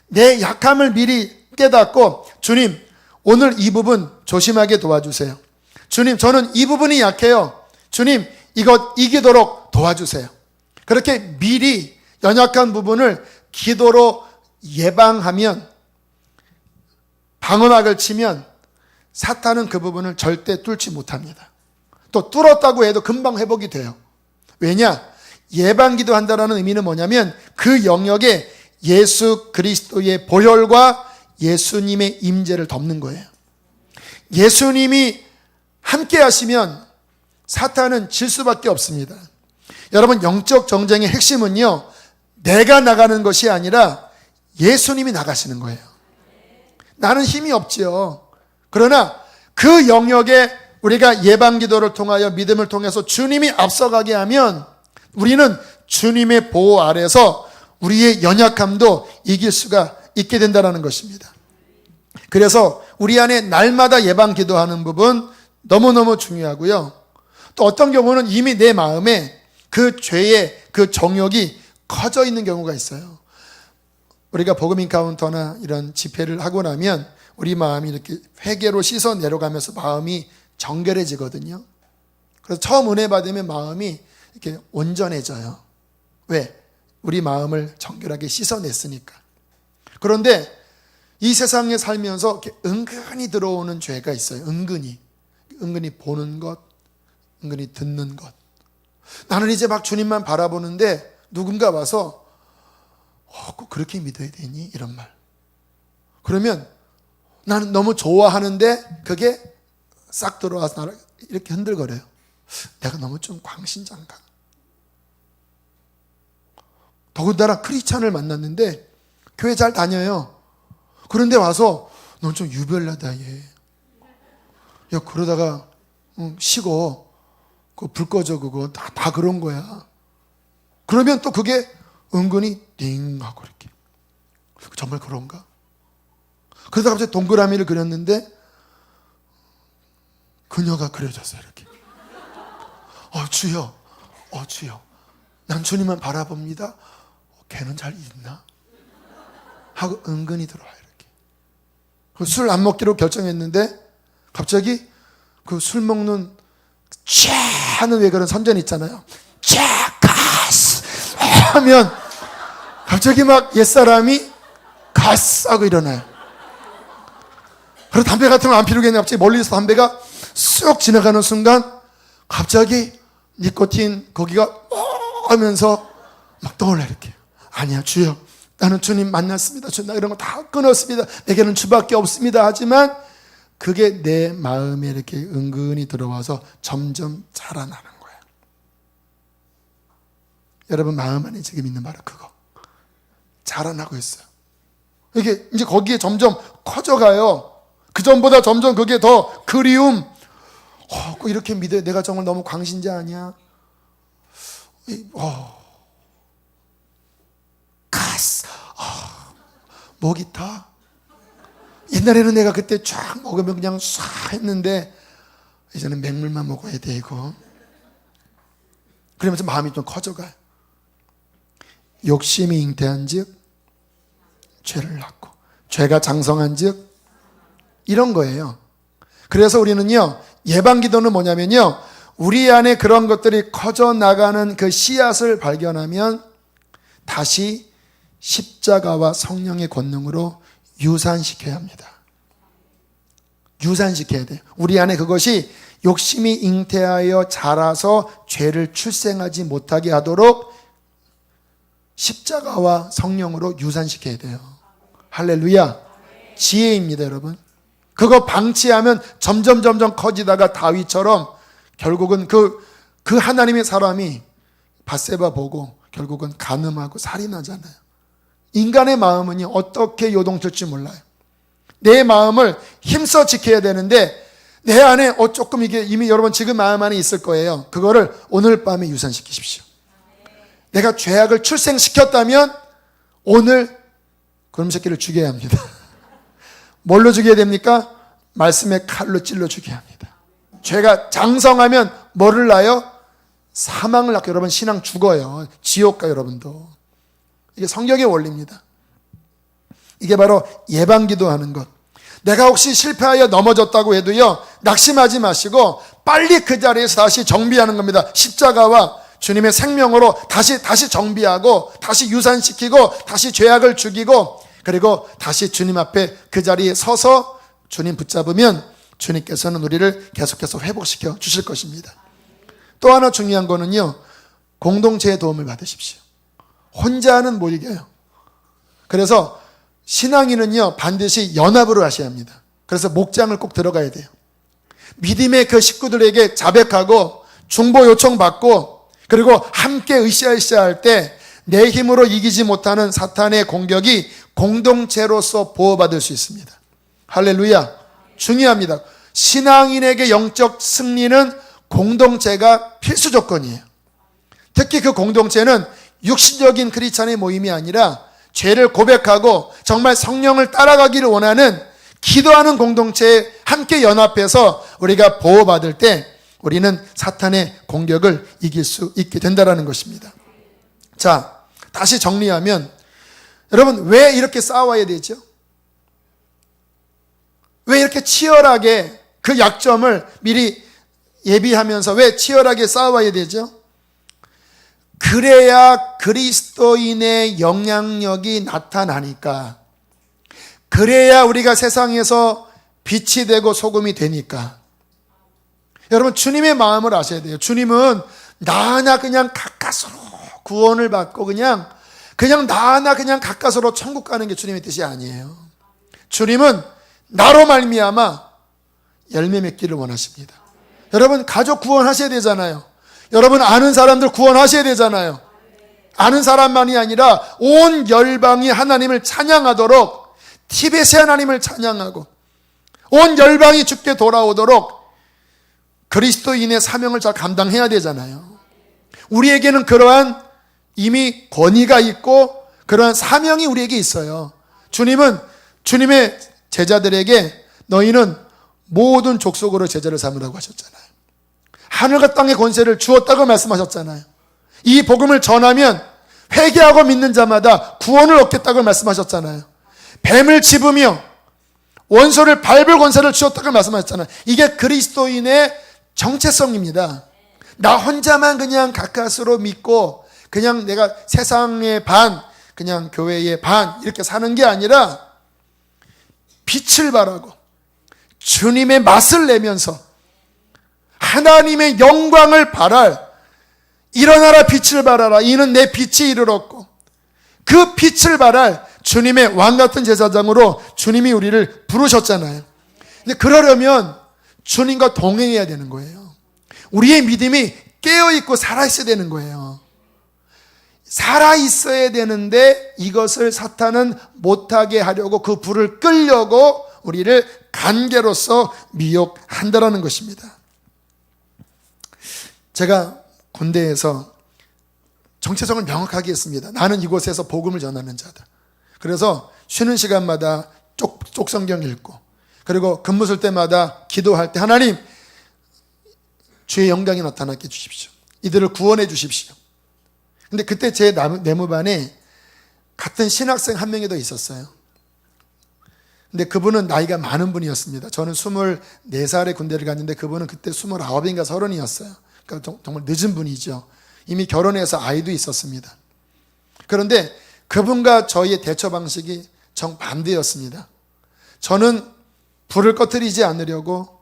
[SPEAKER 1] 내 약함을 미리 깨닫고, 주님 오늘 이 부분 조심하게 도와주세요. 주님 저는 이 부분이 약해요. 주님 이것 이기도록 도와주세요. 그렇게 미리 연약한 부분을 기도로 예방하면, 방어막을 치면 사탄은 그 부분을 절대 뚫지 못합니다. 또 뚫었다고 해도 금방 회복이 돼요. 왜냐? 예방기도 한다는 의미는 뭐냐면 그 영역에 예수 그리스도의 보혈과 예수님의 임재를 덮는 거예요. 예수님이 함께 하시면 사탄은 질 수밖에 없습니다. 여러분, 영적 정쟁의 핵심은요, 내가 나가는 것이 아니라 예수님이 나가시는 거예요. 나는 힘이 없지요. 그러나 그 영역에 우리가 예방기도를 통하여 믿음을 통해서 주님이 앞서가게 하면 우리는 주님의 보호 아래서 우리의 연약함도 이길 수가 있게 된다는 것입니다. 그래서 우리 안에 날마다 예방기도하는 부분 너무너무 중요하고요. 또 어떤 경우는 이미 내 마음에 그 죄의 그 정욕이 커져 있는 경우가 있어요. 우리가 복음 인카운터나 이런 집회를 하고 나면 우리 마음이 이렇게 회개로 씻어 내려가면서 마음이 정결해지거든요. 그래서 처음 은혜 받으면 마음이 이렇게 온전해져요. 왜? 우리 마음을 정결하게 씻어냈으니까. 그런데 이 세상에 살면서 이렇게 은근히 들어오는 죄가 있어요. 은근히 보는 것, 은근히 듣는 것. 나는 이제 막 주님만 바라보는데 누군가 와서 꼭 그렇게 믿어야 되니? 이런 말. 그러면 나는 너무 좋아하는데 그게 싹 들어와서 나를 이렇게 흔들거려요. 내가 너무 좀 광신자인가? 더군다나 크리스찬을 만났는데 교회 잘 다녀요. 그런데 와서 넌 좀 유별나다 얘. 야 그러다가 식어. 그 불 꺼져 그거 다 그런 거야. 그러면 또 그게 은근히 띵 하고 이렇게. 정말 그런가? 그러다가 갑자기 동그라미를 그렸는데 그녀가 그려졌어요 이렇게. 주여, 주여, 난 주님만 바라봅니다. 걔는 잘 있나? 하고 은근히 들어와요 이렇게. 술 안 먹기로 결정했는데 갑자기 그 술 먹는 쫙 하는 왜 그런 선전 있잖아요. 쫙 가스 하면 갑자기 막 옛사람이 가스 하고 일어나요. 그리고 담배 같은 거 안 피우겠네. 갑자기 멀리서 담배가 쑥 지나가는 순간 갑자기 니코틴 거기가 하면서 막 떠올라 이렇게. 아니야 주여, 나는 주님 만났습니다. 주님 나 이런 거 다 끊었습니다. 내게는 주밖에 없습니다. 하지만 그게 내 마음에 이렇게 은근히 들어와서 점점 자라나는 거예요. 여러분 마음 안에 지금 있는 바로 그거 자라나고 있어요. 이게 이제 거기에 점점 커져가요. 그 전보다 점점 그게 더 그리움. 꼭 이렇게 믿어요. 내가 정말 너무 광신자 아니야? 가스. 목이 타. 옛날에는 내가 그때 쫙 먹으면 그냥 쏴 했는데 이제는 맹물만 먹어야 되고. 그러면서 마음이 좀 커져가요. 욕심이 잉태한 즉 죄를 낳고 죄가 장성한 즉 이런 거예요. 그래서 우리는요 예방기도는 뭐냐면요 우리 안에 그런 것들이 커져나가는 그 씨앗을 발견하면 다시 십자가와 성령의 권능으로 유산시켜야 합니다. 유산시켜야 돼요. 우리 안에 그것이 욕심이 잉태하여 자라서 죄를 출생하지 못하게 하도록 십자가와 성령으로 유산시켜야 돼요. 할렐루야. 지혜입니다 여러분. 그거 방치하면 점점 커지다가 다윗처럼 결국은 그 하나님의 사람이 밧세바 보고 결국은 간음하고 살인하잖아요. 인간의 마음은요 어떻게 요동칠지 몰라요. 내 마음을 힘써 지켜야 되는데 내 안에 조금 이게 이미 여러분 지금 마음 안에 있을 거예요. 그거를 오늘 밤에 유산시키십시오. 내가 죄악을 출생시켰다면 오늘 그놈 새끼를 죽여야 합니다. 뭘로 죽여야 됩니까? 말씀의 칼로 찔러 죽여야 합니다. 죄가 장성하면 뭐를 낳아요? 사망을 낳고 여러분 신앙 죽어요. 지옥 가 여러분도. 이게 성경의 원리입니다. 이게 바로 예방기도하는 것. 내가 혹시 실패하여 넘어졌다고 해도요 낙심하지 마시고 빨리 그 자리에서 다시 정비하는 겁니다. 십자가와 주님의 생명으로 다시 정비하고 다시 유산시키고 다시 죄악을 죽이고 그리고 다시 주님 앞에 그 자리에 서서 주님 붙잡으면 주님께서는 우리를 계속해서 회복시켜 주실 것입니다. 또 하나 중요한 거는요 공동체의 도움을 받으십시오. 혼자는 못 이겨요. 그래서 신앙인은요 반드시 연합으로 하셔야 합니다. 그래서 목장을 꼭 들어가야 돼요. 믿음의 그 식구들에게 자백하고 중보 요청받고 그리고 함께 으쌰으쌰 할 때 내 힘으로 이기지 못하는 사탄의 공격이 공동체로서 보호받을 수 있습니다. 할렐루야. 중요합니다. 신앙인에게 영적 승리는 공동체가 필수 조건이에요. 특히 그 공동체는 육신적인 크리스찬의 모임이 아니라 죄를 고백하고 정말 성령을 따라가기를 원하는 기도하는 공동체에 함께 연합해서 우리가 보호받을 때 우리는 사탄의 공격을 이길 수 있게 된다는 것입니다. 자, 다시 정리하면 여러분 왜 이렇게 싸워야 되죠? 왜 이렇게 치열하게 그 약점을 미리 예비하면서 왜 치열하게 싸워야 되죠? 그래야 그리스도인의 영향력이 나타나니까, 그래야 우리가 세상에서 빛이 되고 소금이 되니까. 여러분 주님의 마음을 아셔야 돼요. 주님은 나나 그냥 가까스로 구원을 받고 그냥 나나 그냥 가까스로 천국 가는 게 주님의 뜻이 아니에요. 주님은 나로 말미암아 열매 맺기를 원하십니다. 여러분 가족 구원하셔야 되잖아요. 여러분 아는 사람들 구원하셔야 되잖아요. 아는 사람만이 아니라 온 열방이 하나님을 찬양하도록, 티벳의 하나님을 찬양하고 온 열방이 주께 돌아오도록 그리스도인의 사명을 잘 감당해야 되잖아요. 우리에게는 그러한 이미 권위가 있고 그러한 사명이 우리에게 있어요. 주님은 주님의 제자들에게 너희는 모든 족속으로 제자를 삼으라고 하셨잖아요. 하늘과 땅의 권세를 주었다고 말씀하셨잖아요. 이 복음을 전하면 회개하고 믿는 자마다 구원을 얻겠다고 말씀하셨잖아요. 뱀을 집으며 원소를 밟을 권세를 주었다고 말씀하셨잖아요. 이게 그리스도인의 정체성입니다. 나 혼자만 그냥 가까스로 믿고 그냥 내가 세상의 반, 그냥 교회의 반 이렇게 사는 게 아니라 빛을 발하고 주님의 맛을 내면서 하나님의 영광을 발할, 일어나라 빛을 발하라 이는 내 빛이 이르렀고, 그 빛을 발할 주님의 왕같은 제사장으로 주님이 우리를 부르셨잖아요. 근데 그러려면 주님과 동행해야 되는 거예요. 우리의 믿음이 깨어있고 살아있어야 되는 거예요. 살아있어야 되는데 이것을 사탄은 못하게 하려고 그 불을 끌려고 우리를 관계로서 미혹한다라는 것입니다. 제가 군대에서 정체성을 명확하게 했습니다. 나는 이곳에서 복음을 전하는 자다. 그래서 쉬는 시간마다 쪽 성경 읽고, 그리고 근무 쓸 때마다 기도할 때 하나님 주의 영광이 나타나게 해주십시오. 이들을 구원해 주십시오. 근데 그때 제 내무반에 같은 신학생 한 명이 더 있었어요. 근데 그분은 나이가 많은 분이었습니다. 저는 24살에 군대를 갔는데 그분은 그때 29인가 30이었어요. 그러니까 정말 늦은 분이죠. 이미 결혼해서 아이도 있었습니다. 그런데 그분과 저희의 대처 방식이 정반대였습니다. 저는 불을 꺼뜨리지 않으려고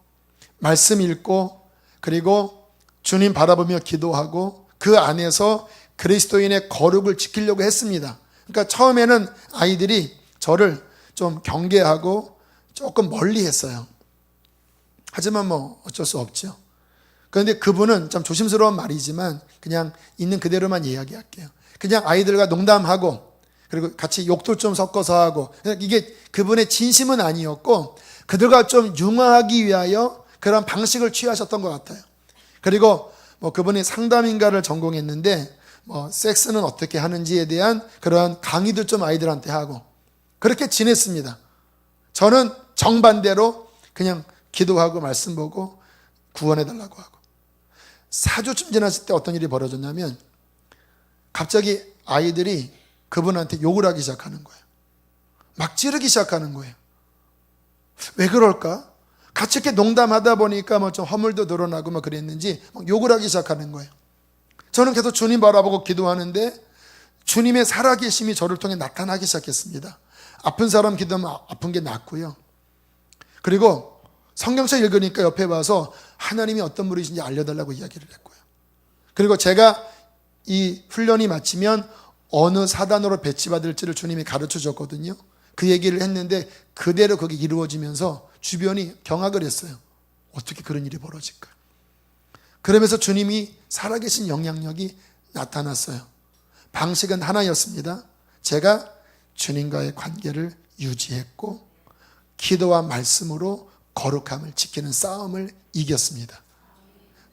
[SPEAKER 1] 말씀 읽고, 그리고 주님 바라보며 기도하고 그 안에서 그리스도인의 거룩을 지키려고 했습니다. 그러니까 처음에는 아이들이 저를 좀 경계하고 조금 멀리 했어요. 하지만 뭐 어쩔 수 없죠. 그런데 그분은 좀 조심스러운 말이지만 그냥 있는 그대로만 이야기할게요. 그냥 아이들과 농담하고, 그리고 같이 욕도 좀 섞어서 하고, 이게 그분의 진심은 아니었고 그들과 좀 융화하기 위하여 그런 방식을 취하셨던 것 같아요. 그리고 뭐 그분이 상담인가를 전공했는데 뭐 섹스는 어떻게 하는지에 대한 그러한 강의도 좀 아이들한테 하고 그렇게 지냈습니다. 저는 정반대로 그냥 기도하고 말씀 보고 구원해달라고 하고. 4주쯤 지났을 때 어떤 일이 벌어졌냐면 갑자기 아이들이 그분한테 욕을 하기 시작하는 거예요. 막 찌르기 시작하는 거예요. 왜 그럴까? 같이 이렇게 농담하다 보니까 뭐 좀 허물도 드러나고 뭐 그랬는지 막 욕을 하기 시작하는 거예요. 저는 계속 주님 바라보고 기도하는데 주님의 살아계심이 저를 통해 나타나기 시작했습니다. 아픈 사람 기도하면 아픈 게 낫고요. 그리고 성경책 읽으니까 옆에 와서 하나님이 어떤 분이신지 알려달라고 이야기를 했고요. 그리고 제가 이 훈련이 마치면 어느 사단으로 배치받을지를 주님이 가르쳐 줬거든요. 그 얘기를 했는데 그대로 그게 이루어지면서 주변이 경악을 했어요. 어떻게 그런 일이 벌어질까? 그러면서 주님이 살아계신 영향력이 나타났어요. 방식은 하나였습니다. 제가 주님과의 관계를 유지했고 기도와 말씀으로 거룩함을 지키는 싸움을 이겼습니다.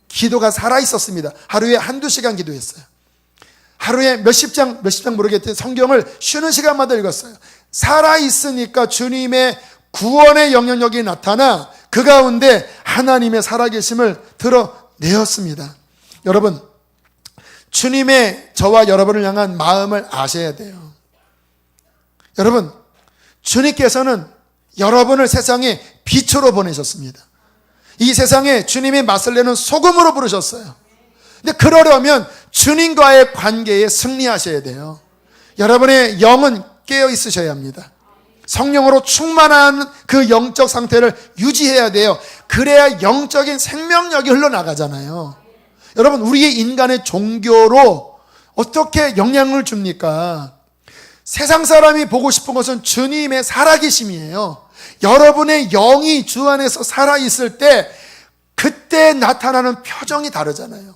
[SPEAKER 1] 기도가 살아있었습니다. 하루에 한두 시간 기도했어요. 하루에 몇십 장 모르겠는데 성경을 쉬는 시간마다 읽었어요. 살아있으니까 주님의 구원의 영향력이 나타나 그 가운데 하나님의 살아계심을 드러내었습니다. 여러분, 주님의 저와 여러분을 향한 마음을 아셔야 돼요. 여러분, 주님께서는 여러분을 세상에 빛으로 보내셨습니다. 이 세상에 주님의 맛을 내는 소금으로 부르셨어요. 근데 그러려면 주님과의 관계에 승리하셔야 돼요. 여러분의 영은 깨어 있으셔야 합니다. 성령으로 충만한 그 영적 상태를 유지해야 돼요. 그래야 영적인 생명력이 흘러나가잖아요. 여러분, 우리의 인간의 종교로 어떻게 영향을 줍니까? 세상 사람이 보고 싶은 것은 주님의 살아계심이에요. 여러분의 영이 주 안에서 살아있을 때 그때 나타나는 표정이 다르잖아요.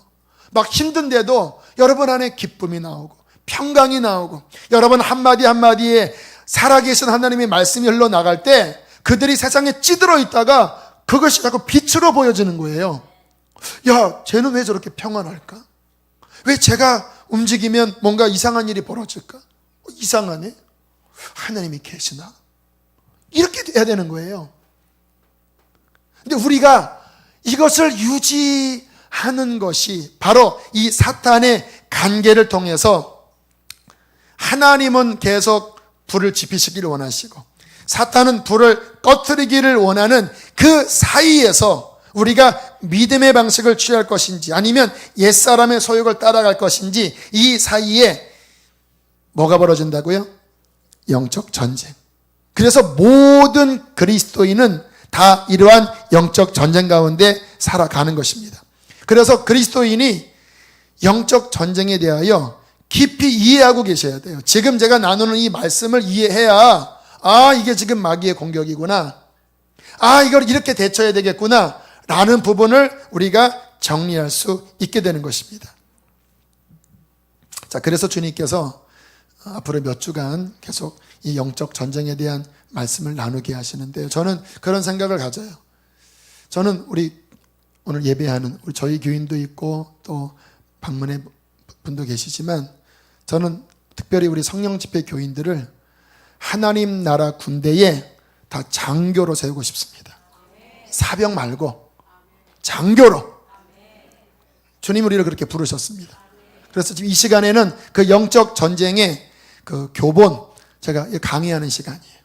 [SPEAKER 1] 막 힘든데도 여러분 안에 기쁨이 나오고 평강이 나오고, 여러분 한마디 한마디에 살아계신 하나님의 말씀이 흘러나갈 때 그들이 세상에 찌들어 있다가 그것이 자꾸 빛으로 보여지는 거예요. 야, 쟤는 왜 저렇게 평안할까? 왜 제가 움직이면 뭔가 이상한 일이 벌어질까? 이상하네? 하나님이 계시나? 이렇게 돼야 되는 거예요. 근데 우리가 이것을 유지하는 것이 바로 이 사탄의 관계를 통해서, 하나님은 계속 불을 지피시기를 원하시고 사탄은 불을 꺼트리기를 원하는 그 사이에서 우리가 믿음의 방식을 취할 것인지 아니면 옛사람의 소욕을 따라갈 것인지, 이 사이에 뭐가 벌어진다고요? 영적 전쟁. 그래서 모든 그리스도인은 다 이러한 영적 전쟁 가운데 살아가는 것입니다. 그래서 그리스도인이 영적 전쟁에 대하여 깊이 이해하고 계셔야 돼요. 지금 제가 나누는 이 말씀을 이해해야, 이게 지금 마귀의 공격이구나, 이걸 이렇게 대처해야 되겠구나 라는 부분을 우리가 정리할 수 있게 되는 것입니다. 자, 그래서 주님께서 앞으로 몇 주간 계속 이 영적 전쟁에 대한 말씀을 나누게 하시는데요, 저는 그런 생각을 가져요. 저는 우리 오늘 예배하는 저희 교인도 있고 또 방문의 분도 계시지만, 저는 특별히 우리 성령 집회 교인들을 하나님 나라 군대에 다 장교로 세우고 싶습니다. 사병 말고 장교로. 주님 우리를 그렇게 부르셨습니다. 그래서 지금 이 시간에는 그 영적 전쟁의 그 교본, 제가 강의하는 시간이에요.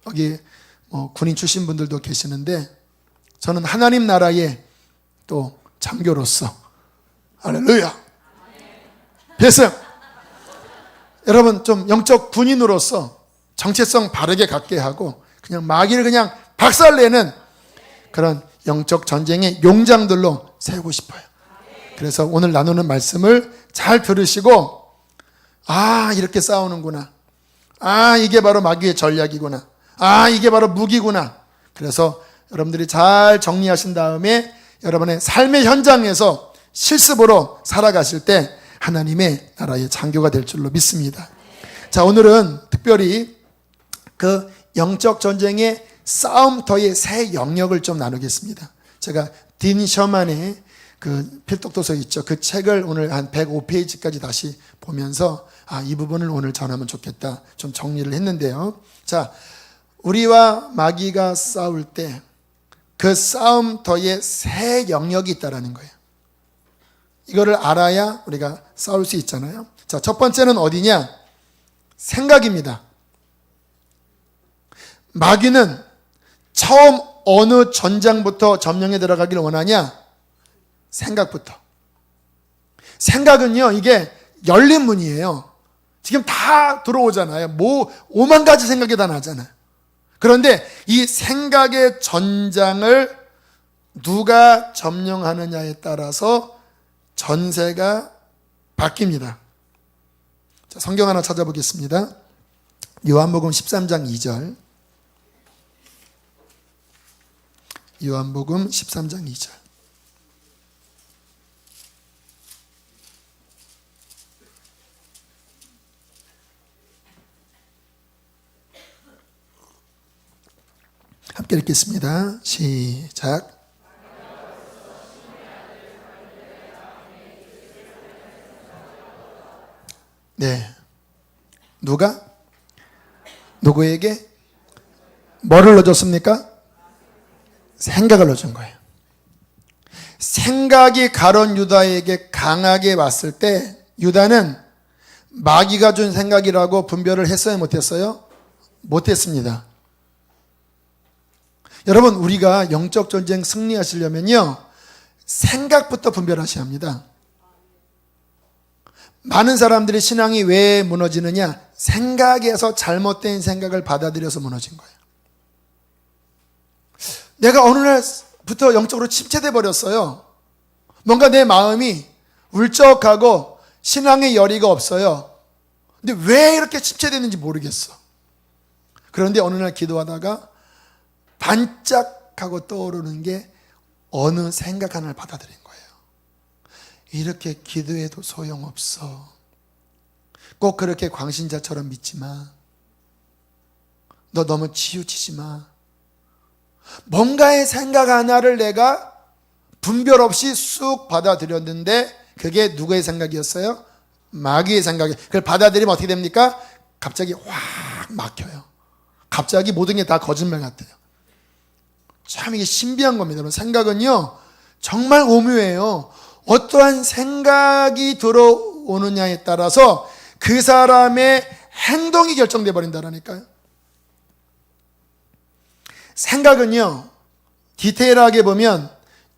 [SPEAKER 1] 여기 군인 출신 분들도 계시는데, 저는 하나님 나라의 또 장교로서, 할렐루야, 필승, 여러분 좀 영적 군인으로서 정체성 바르게 갖게 하고 그냥 마귀를 그냥 박살내는 그런 영적 전쟁의 용장들로 세우고 싶어요. 그래서 오늘 나누는 말씀을 잘 들으시고, 이렇게 싸우는구나, 이게 바로 마귀의 전략이구나, 이게 바로 무기구나. 그래서 여러분들이 잘 정리하신 다음에 여러분의 삶의 현장에서 실습으로 살아가실 때 하나님의 나라의 장교가 될 줄로 믿습니다. 자, 오늘은 특별히 그 영적 전쟁의 싸움터의 새 영역을 좀 나누겠습니다. 제가 딘 셔만의 그 필독도서 있죠. 그 책을 오늘 한 105페이지까지 다시 보면서 이 부분을 오늘 전하면 좋겠다 좀 정리를 했는데요. 자, 우리와 마귀가 싸울 때 그 싸움터에 새 영역이 있다라는 거예요. 이거를 알아야 우리가 싸울 수 있잖아요. 자, 첫 번째는 어디냐? 생각입니다. 마귀는 처음 어느 전장부터 점령에 들어가기를 원하냐? 생각부터. 생각은요, 이게 열린 문이에요. 지금 다 들어오잖아요. 5만 가지 생각이 다 나잖아요. 그런데 이 생각의 전장을 누가 점령하느냐에 따라서 전세가 바뀝니다. 자, 성경 하나 찾아보겠습니다. 요한복음 13장 2절. 요한복음 13장 2절. 함께 읽겠습니다. 시작. 네. 누구에게 뭐를 넣어줬습니까? 생각을 넣어준 거예요. 생각이 가론 유다에게 강하게 왔을 때 유다는 마귀가 준 생각이라고 분별을 했어요, 못했어요? 못했습니다. 여러분, 우리가 영적 전쟁 승리하시려면요, 생각부터 분별하셔야 합니다. 많은 사람들의 신앙이 왜 무너지느냐? 생각에서 잘못된 생각을 받아들여서 무너진 거예요. 내가 어느 날부터 영적으로 침체돼 버렸어요. 뭔가 내 마음이 울적하고 신앙의 열의가 없어요. 근데 왜 이렇게 침체됐는지 모르겠어. 그런데 어느 날 기도하다가 반짝하고 떠오르는 게 어느 생각 하나를 받아들인 거예요. 이렇게 기도해도 소용없어. 꼭 그렇게 광신자처럼 믿지 마. 너 너무 치우치지 마. 뭔가의 생각 하나를 내가 분별 없이 쑥 받아들였는데 그게 누구의 생각이었어요? 마귀의 생각이. 그걸 받아들이면 어떻게 됩니까? 갑자기 확 막혀요. 갑자기 모든 게 다 거짓말 같아요. 참 이게 신비한 겁니다. 여러분, 생각은요 정말 오묘해요. 어떠한 생각이 들어오느냐에 따라서 그 사람의 행동이 결정돼 버린다라니까요. 생각은요 디테일하게 보면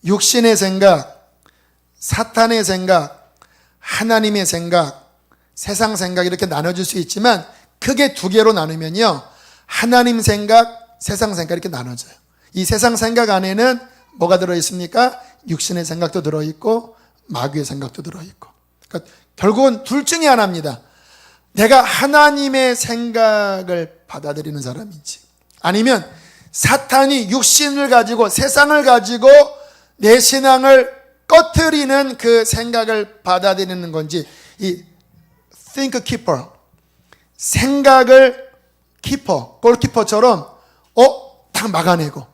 [SPEAKER 1] 육신의 생각, 사탄의 생각, 하나님의 생각, 세상 생각 이렇게 나눠질 수 있지만 크게 두 개로 나누면요 하나님 생각, 세상 생각 이렇게 나눠져요. 이 세상 생각 안에는 뭐가 들어있습니까? 육신의 생각도 들어있고 마귀의 생각도 들어있고. 그러니까 결국은 둘 중에 하나입니다. 내가 하나님의 생각을 받아들이는 사람인지 아니면 사탄이 육신을 가지고 세상을 가지고 내 신앙을 꺼트리는 그 생각을 받아들이는 건지. 이 think keeper, 생각을 키퍼, 골키퍼처럼 딱 막아내고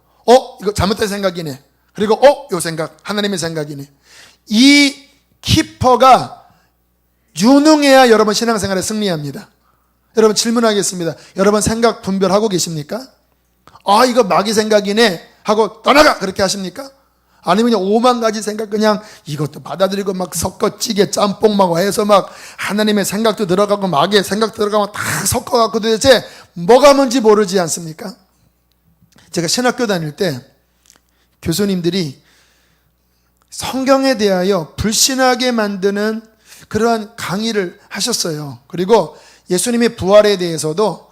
[SPEAKER 1] 이거 잘못된 생각이네. 그리고 요 생각 하나님의 생각이네. 이 키퍼가 유능해야 여러분 신앙생활에 승리합니다. 여러분 질문하겠습니다. 여러분 생각 분별하고 계십니까? 이거 마귀 생각이네 하고 떠나가 그렇게 하십니까? 아니면 그냥 5만 가지 생각 그냥 이것도 받아들이고 막 섞어찌개 짬뽕 막 해서 막 하나님의 생각도 들어가고 마귀의 생각 들어가고 다 섞어갖고 도대체 뭐가 뭔지 모르지 않습니까? 제가 신학교 다닐 때 교수님들이 성경에 대하여 불신하게 만드는 그러한 강의를 하셨어요. 그리고 예수님의 부활에 대해서도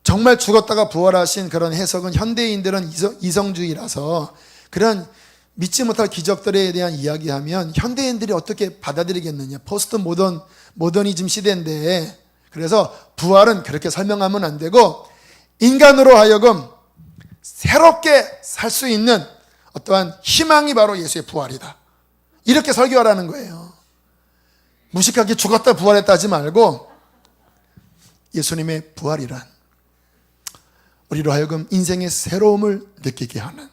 [SPEAKER 1] 정말 죽었다가 부활하신 그런 해석은 현대인들은 이성주의라서 그런 믿지 못할 기적들에 대한 이야기하면 현대인들이 어떻게 받아들이겠느냐. 포스트 모더니즘 시대인데 그래서 부활은 그렇게 설명하면 안 되고 인간으로 하여금 새롭게 살 수 있는 어떠한 희망이 바로 예수의 부활이다. 이렇게 설교하라는 거예요. 무식하게 죽었다 부활했다 하지 말고 예수님의 부활이란 우리로 하여금 인생의 새로움을 느끼게 하는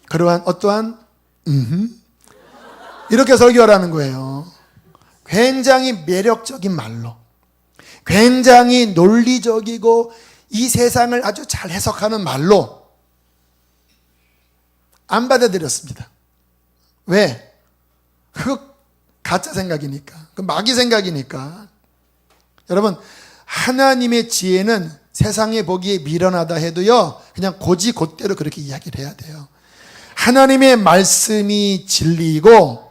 [SPEAKER 1] 그러한 어떠한 이렇게 설교하라는 거예요. 굉장히 매력적인 말로 굉장히 논리적이고 이 세상을 아주 잘 해석하는 말로 안 받아들였습니다. 왜? 그거 가짜 생각이니까. 그 마귀 생각이니까. 여러분 하나님의 지혜는 세상에 보기에 미련하다 해도요 그냥 곧대로 그렇게 이야기를 해야 돼요. 하나님의 말씀이 진리이고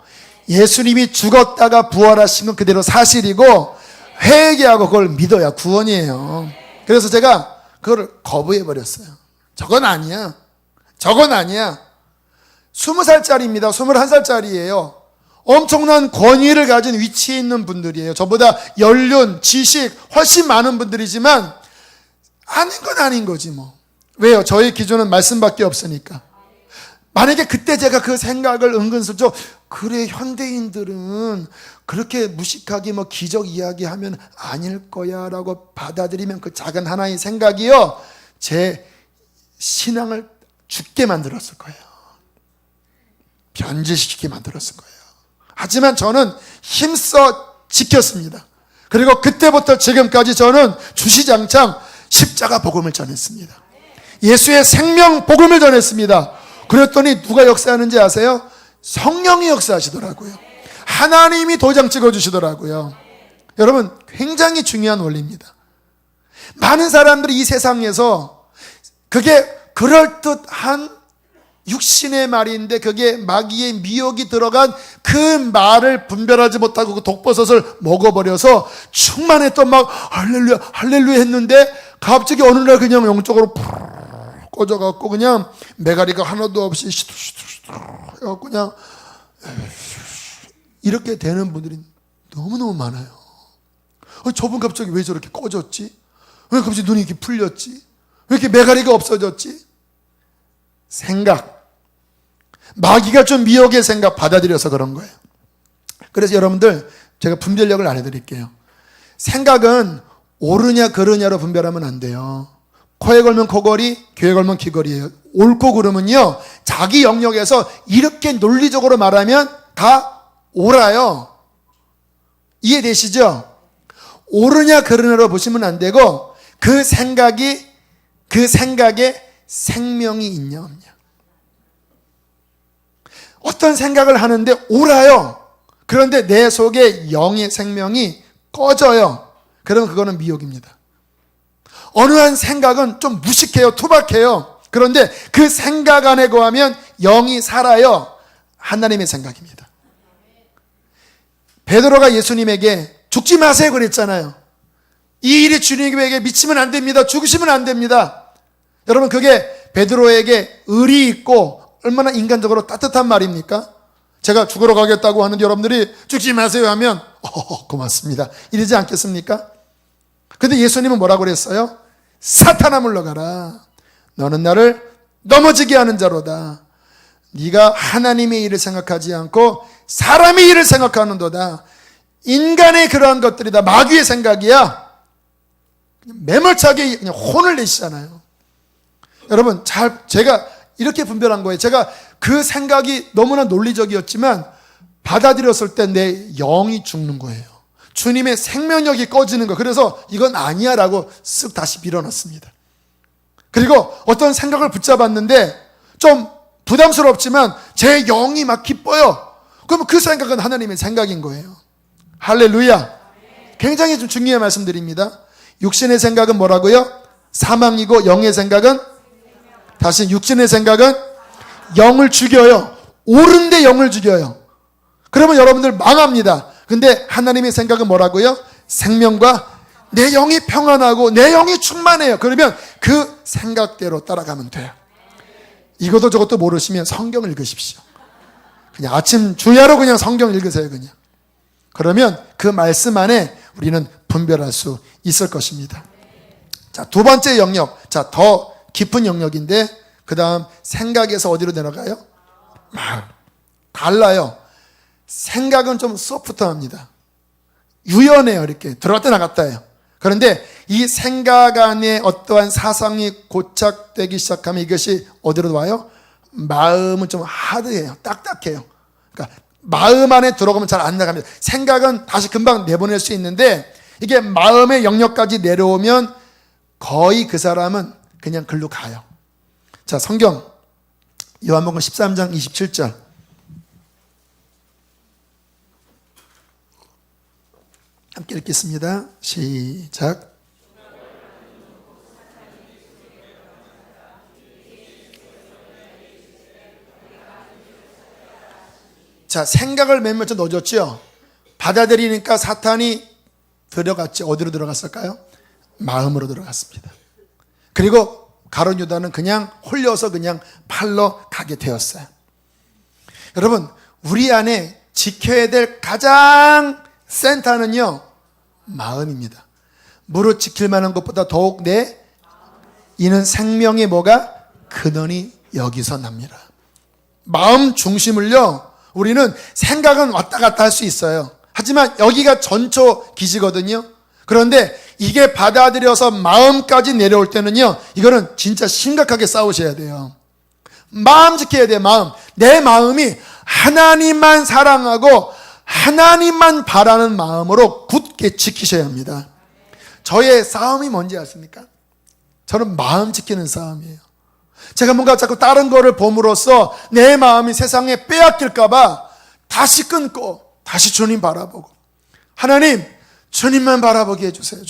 [SPEAKER 1] 예수님이 죽었다가 부활하신 건 그대로 사실이고 회개하고 그걸 믿어야 구원이에요. 그래서 제가 그걸 거부해버렸어요. 저건 아니야. 20살짜리입니다. 21살짜리예요. 엄청난 권위를 가진 위치에 있는 분들이에요. 저보다 연륜, 지식 훨씬 많은 분들이지만 아닌 건 아닌 거지 뭐. 왜요? 저의 기준은 말씀밖에 없으니까. 만약에 그때 제가 그 생각을 은근슬쩍 그래 현대인들은 그렇게 무식하게 뭐 기적 이야기하면 아닐 거야 라고 받아들이면 그 작은 하나의 생각이요 제 신앙을 죽게 만들었을 거예요. 변질시키게 만들었을 거예요. 하지만 저는 힘써 지켰습니다. 그리고 그때부터 지금까지 저는 주시장창 십자가 복음을 전했습니다. 예수의 생명 복음을 전했습니다. 그랬더니 누가 역사하는지 아세요? 성령이 역사하시더라고요. 하나님이 도장 찍어주시더라고요. 여러분 굉장히 중요한 원리입니다. 많은 사람들이 이 세상에서 그게 그럴듯한 육신의 말인데 그게 마귀의 미혹이 들어간 그 말을 분별하지 못하고 그 독버섯을 먹어버려서 충만했던 막 할렐루야 할렐루야 했는데 갑자기 어느 날 그냥 영적으로 푹 꺼져갖고 그냥 메가리가 하나도 없이 시들시들 해갖고 그냥 이렇게 되는 분들이 너무너무 많아요. 저분 갑자기 왜 저렇게 꺼졌지? 왜 갑자기 눈이 이렇게 풀렸지? 왜 이렇게 메가리가 없어졌지? 생각. 마귀가 좀 미혹의 생각 받아들여서 그런 거예요. 그래서 여러분들 제가 분별력을 알려드릴게요. 생각은 옳으냐 그르냐로 분별하면 안 돼요. 코에 걸면 코걸이, 귀에 걸면 귀걸이에요. 옳고 그름은요, 자기 영역에서 이렇게 논리적으로 말하면 다 옳아요. 이해되시죠? 옳으냐 그르냐로 보시면 안 되고, 그 생각에 생명이 있냐 없냐. 어떤 생각을 하는데 옳아요. 그런데 내 속에 영의 생명이 꺼져요. 그러면 그거는 미혹입니다. 어느 한 생각은 좀 무식해요. 투박해요. 그런데 그 생각 안에 거하면 영이 살아요. 하나님의 생각입니다. 베드로가 예수님에게 죽지 마세요 그랬잖아요. 이 일이 주님에게 미치면 안 됩니다. 죽으시면 안 됩니다. 여러분, 그게 베드로에게 의리 있고 얼마나 인간적으로 따뜻한 말입니까? 제가 죽으러 가겠다고 하는데 여러분들이 죽지 마세요 하면 고맙습니다 이러지 않겠습니까? 근데 예수님은 뭐라고 그랬어요? 사탄아 물러가라. 너는 나를 넘어지게 하는 자로다. 네가 하나님의 일을 생각하지 않고 사람의 일을 생각하는도다. 인간의 그러한 것들이 다 마귀의 생각이야. 매몰차게 그냥 혼을 내시잖아요. 여러분, 제가 이렇게 분별한 거예요. 제가 그 생각이 너무나 논리적이었지만 받아들였을 때 내 영이 죽는 거예요. 주님의 생명력이 꺼지는 거예요. 그래서 이건 아니야 라고 쓱 다시 밀어놨습니다. 그리고 어떤 생각을 붙잡았는데 좀 부담스럽지만 제 영이 막 기뻐요. 그러면 그 생각은 하나님의 생각인 거예요. 할렐루야. 굉장히 좀 중요한 말씀드립니다. 육신의 생각은 뭐라고요? 사망이고 영의 생각은, 다시 육신의 생각은 영을 죽여요. 옳은데 영을 죽여요. 그러면 여러분들 망합니다. 근데 하나님의 생각은 뭐라고요? 생명과 내 영이 평안하고 내 영이 충만해요. 그러면 그 생각대로 따라가면 돼요. 이것도 저것도 모르시면 성경을 읽으십시오. 그냥 아침 주야로 그냥 성경 읽으세요. 그냥. 그러면 그 말씀 안에 우리는 분별할 수 있을 것입니다. 자, 두 번째 영역. 자, 더 깊은 영역인데 그 다음 생각에서 어디로 내려가요? 마음. 달라요. 생각은 좀 소프트합니다. 유연해요. 이렇게 들어갔다 나갔다 해요. 그런데 이 생각 안에 어떠한 사상이 고착되기 시작하면 이것이 어디로 와요? 마음은 좀 하드해요. 딱딱해요. 그러니까 마음 안에 들어가면 잘 안 나갑니다. 생각은 다시 금방 내보낼 수 있는데 이게 마음의 영역까지 내려오면 거의 그 사람은 그냥 글로 가요. 자, 성경 요한복음 13장 27절. 함께 읽겠습니다. 시작. 자, 생각을 맨 먼저 넣어줬죠. 받아들이니까 사탄이 들어갔지. 어디로 들어갔을까요? 마음으로 들어갔습니다. 그리고 가룟 유다는 그냥 홀려서 그냥 팔러 가게 되었어요. 여러분, 우리 안에 지켜야 될 가장 센터는요, 마음입니다. 무릇 지킬 만한 것보다 더욱 이는 생명의 뭐가? 근원이 여기서 납니다. 마음 중심을요, 우리는 생각은 왔다 갔다 할 수 있어요. 하지만 여기가 전초 기지거든요. 그런데 이게 받아들여서 마음까지 내려올 때는요, 이거는 진짜 심각하게 싸우셔야 돼요. 마음 지켜야 돼요. 마음. 내 마음이 하나님만 사랑하고 하나님만 바라는 마음으로 굳게 지키셔야 합니다. 저의 싸움이 뭔지 아십니까? 저는 마음 지키는 싸움이에요. 제가 뭔가 자꾸 다른 거를 봄으로써 내 마음이 세상에 빼앗길까 봐 다시 끊고 다시 주님 바라보고, 하나님 주님만 바라보게 해주세요.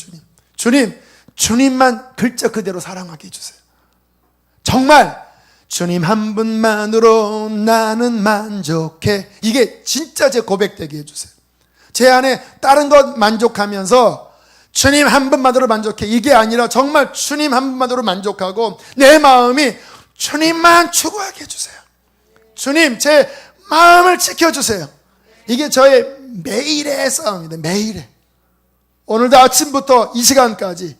[SPEAKER 1] 주님 주님만 글자 그대로 사랑하게 해주세요. 정말 주님 한 분만으로 나는 만족해. 이게 진짜 제 고백되게 해주세요. 제 안에 다른 것 만족하면서 주님 한 분만으로 만족해, 이게 아니라 정말 주님 한 분만으로 만족하고 내 마음이 주님만 추구하게 해주세요. 주님 제 마음을 지켜주세요. 이게 저의 매일의 싸움입니다. 매일의. 오늘도 아침부터 이 시간까지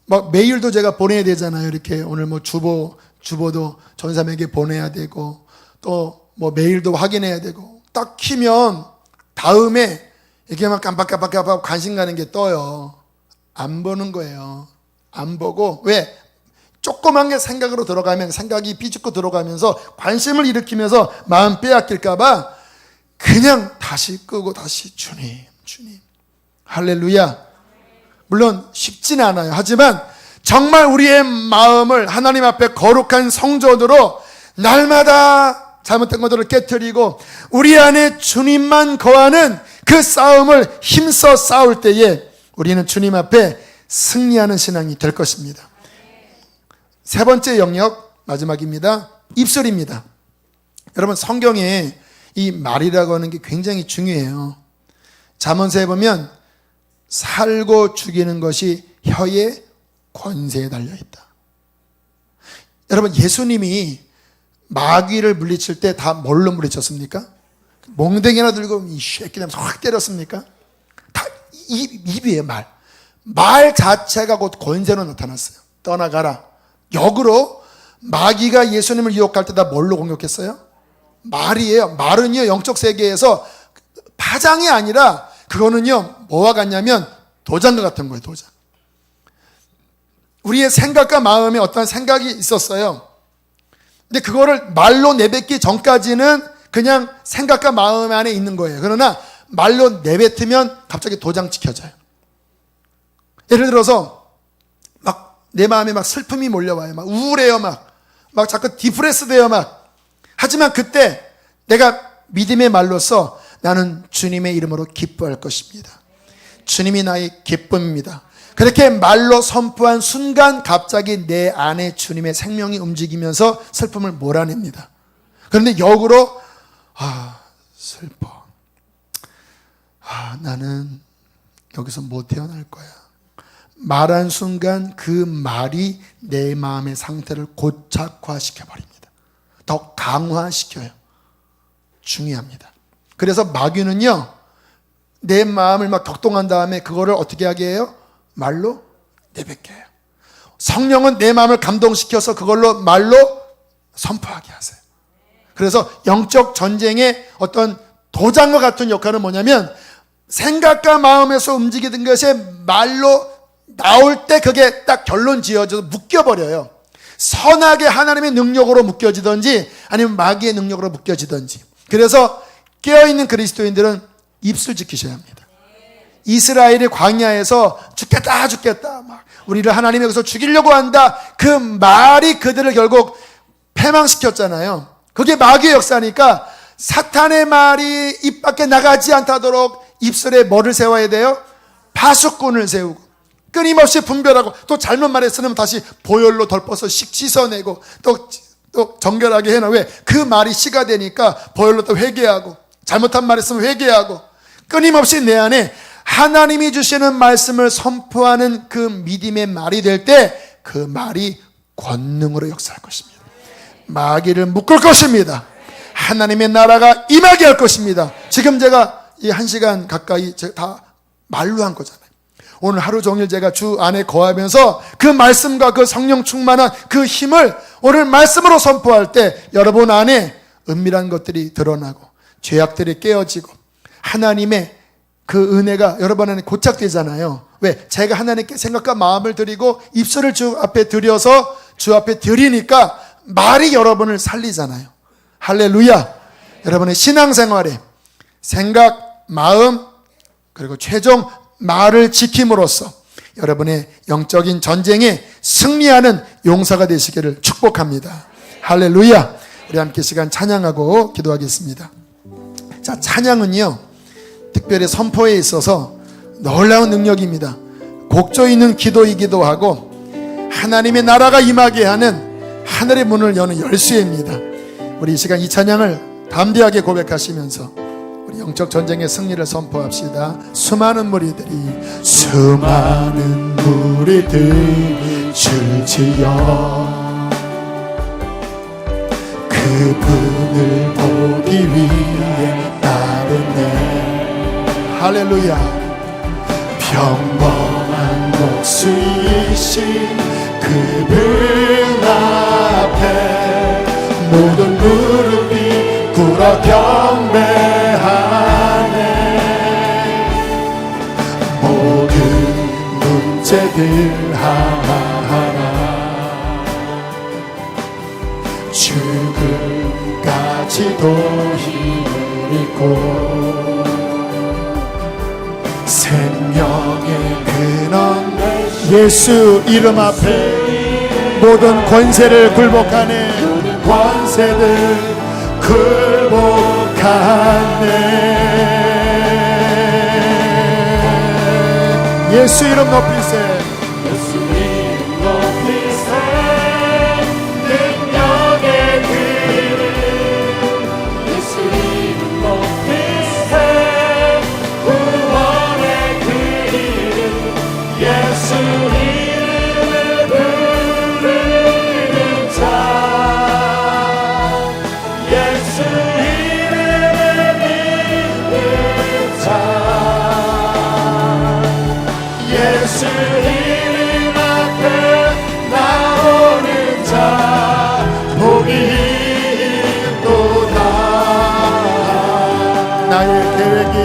[SPEAKER 1] 막 메일도 제가 보내야 되잖아요. 이렇게 오늘 뭐 주보도 전사에게 보내야 되고 또 뭐 메일도 확인해야 되고, 딱 키면 다음에 이렇게 막 깜빡깜빡 관심 가는 게 떠요. 안 보는 거예요. 안 보고, 왜? 조그만 게 생각으로 들어가면 생각이 비집고 들어가면서 관심을 일으키면서 마음 빼앗길까봐 그냥 다시 끄고 다시 주님, 주님. 할렐루야. 물론 쉽지는 않아요. 하지만 정말 우리의 마음을 하나님 앞에 거룩한 성전으로 날마다 잘못된 것들을 깨트리고 우리 안에 주님만 거하는 그 싸움을 힘써 싸울 때에 우리는 주님 앞에 승리하는 신앙이 될 것입니다. 세 번째 영역, 마지막입니다. 입술입니다. 여러분, 성경에 이 말이라고 하는 게 굉장히 중요해요. 잠언서에 보면 살고 죽이는 것이 혀의 권세에 달려있다. 여러분, 예수님이 마귀를 물리칠 때 다 뭘로 물리쳤습니까? 몽댕이나 들고 이 쉐끼 하면서 확 때렸습니까? 다 입이에요. 말 자체가 곧 권세로 나타났어요. 떠나가라. 역으로 마귀가 예수님을 유혹할 때 다 뭘로 공격했어요? 말이에요. 말은요, 영적 세계에서 파장이 아니라 그거는요, 뭐와 같냐면 도장과 같은 거예요. 도장. 우리의 생각과 마음에 어떤 생각이 있었어요. 근데 그거를 말로 내뱉기 전까지는 그냥 생각과 마음 안에 있는 거예요. 그러나 말로 내뱉으면 갑자기 도장 찍혀져요. 예를 들어서 막 내 마음에 막 슬픔이 몰려와요. 막 우울해요. 막 자꾸 디프레스 돼요. 하지만 그때 내가 믿음의 말로써 나는 주님의 이름으로 기뻐할 것입니다. 주님이 나의 기쁨입니다. 그렇게 말로 선포한 순간 갑자기 내 안에 주님의 생명이 움직이면서 슬픔을 몰아냅니다. 그런데 역으로 슬퍼. 나는 여기서 못 태어날 거야. 말한 순간 그 말이 내 마음의 상태를 고착화시켜버립니다. 더 강화시켜요. 중요합니다. 그래서 마귀는요, 내 마음을 막 격동한 다음에 그거를 어떻게 하게 해요? 말로 내뱉게 해요. 성령은 내 마음을 감동시켜서 그걸로 말로 선포하게 하세요. 그래서 영적 전쟁의 어떤 도장과 같은 역할은 뭐냐면 생각과 마음에서 움직이던 것이 말로 나올 때 그게 딱 결론 지어져서 묶여버려요. 선하게 하나님의 능력으로 묶여지든지 아니면 마귀의 능력으로 묶여지든지. 그래서 깨어있는 그리스도인들은 입술 지키셔야 합니다. 이스라엘이 광야에서 죽겠다 막 우리를 하나님이 여기서 죽이려고 한다, 그 말이 그들을 결국 패망시켰잖아요. 그게 마귀의 역사니까 사탄의 말이 입 밖에 나가지 않도록 입술에 뭐를 세워야 돼요? 파수꾼을 세우고 끊임없이 분별하고, 또 잘못 말했으면 다시 보혈로 덜퍼서 씻어내고 또 정결하게 해놔. 왜? 그 말이 씨가 되니까 보혈로 또 회개하고, 잘못한 말 했으면 회개하고, 끊임없이 내 안에 하나님이 주시는 말씀을 선포하는 그 믿음의 말이 될 때 그 말이 권능으로 역사할 것입니다. 마귀를 묶을 것입니다. 하나님의 나라가 임하게 할 것입니다. 지금 제가 이 1시간 가까이 다 말로 한 거잖아요. 오늘 하루 종일 제가 주 안에 거하면서 그 말씀과 그 성령 충만한 그 힘을 오늘 말씀으로 선포할 때 여러분 안에 은밀한 것들이 드러나고 죄악들이 깨어지고 하나님의 그 은혜가 여러분 안에 고착되잖아요. 왜? 제가 하나님께 생각과 마음을 드리고 입술을 주 앞에 드려서 주 앞에 드리니까 말이 여러분을 살리잖아요. 할렐루야. 여러분의 신앙생활에 생각, 마음, 그리고 최종 말을 지킴으로써 여러분의 영적인 전쟁에 승리하는 용사가 되시기를 축복합니다. 할렐루야. 우리 함께 시간 찬양하고 기도하겠습니다. 자, 찬양은요, 특별히 선포에 있어서 놀라운 능력입니다. 곡조 있는 기도이기도 하고 하나님의 나라가 임하게 하는 하늘의 문을 여는 열쇠입니다. 우리 이 시간 이 찬양을 담대하게 고백하시면서 우리 영적 전쟁의 승리를 선포합시다. 수많은 무리들이 줄지어 그분을 보기 위해 따르네. 할렐루야. 평범한 목수이신 그분 앞에 모든 무릎이 꿇어 경배하네. 존재들 하나하나 죽음까지도 힘을 잃고 생명의 근원 예수 이름 앞에 모든 권세를 굴복하네. 모든 권세들 굴복하네. 예수 이름 높이세.
[SPEAKER 2] 예수 이름 높이세. 능력의 그름 예수 이름 높이세. 구원의 그 이름 예수 이름을 부르는 자 예수 이름을 믿는 자 예수 이름 앞에 나오는 자 복이 있도다.
[SPEAKER 1] 나의 계획이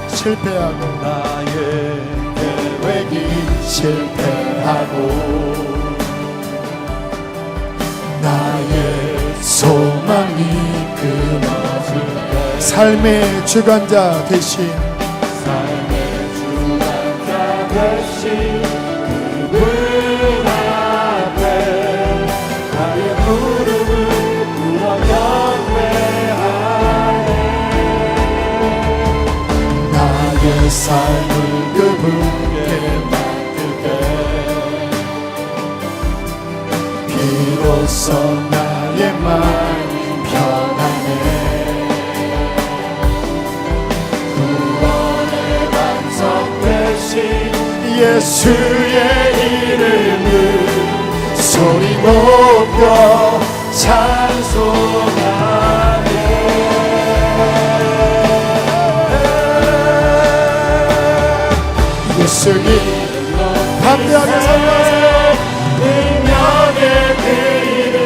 [SPEAKER 1] 실패하고
[SPEAKER 2] 나의 계획이 실패하고 나의 소망이 끊어질 때
[SPEAKER 1] 삶의 주관자 되신
[SPEAKER 2] 삶의 주관자 되신 그분 앞에 나의 무릎을 꿇어 경배하네. 나의 삶을 그분께 맡길 때 비로소 나의 마음이 편하네. 구원의 반석 되신 예수의 이름을 소리 높여 찬송하네.
[SPEAKER 1] 예수 이름 담대하게 선포하세요.
[SPEAKER 2] 능력의 그 이름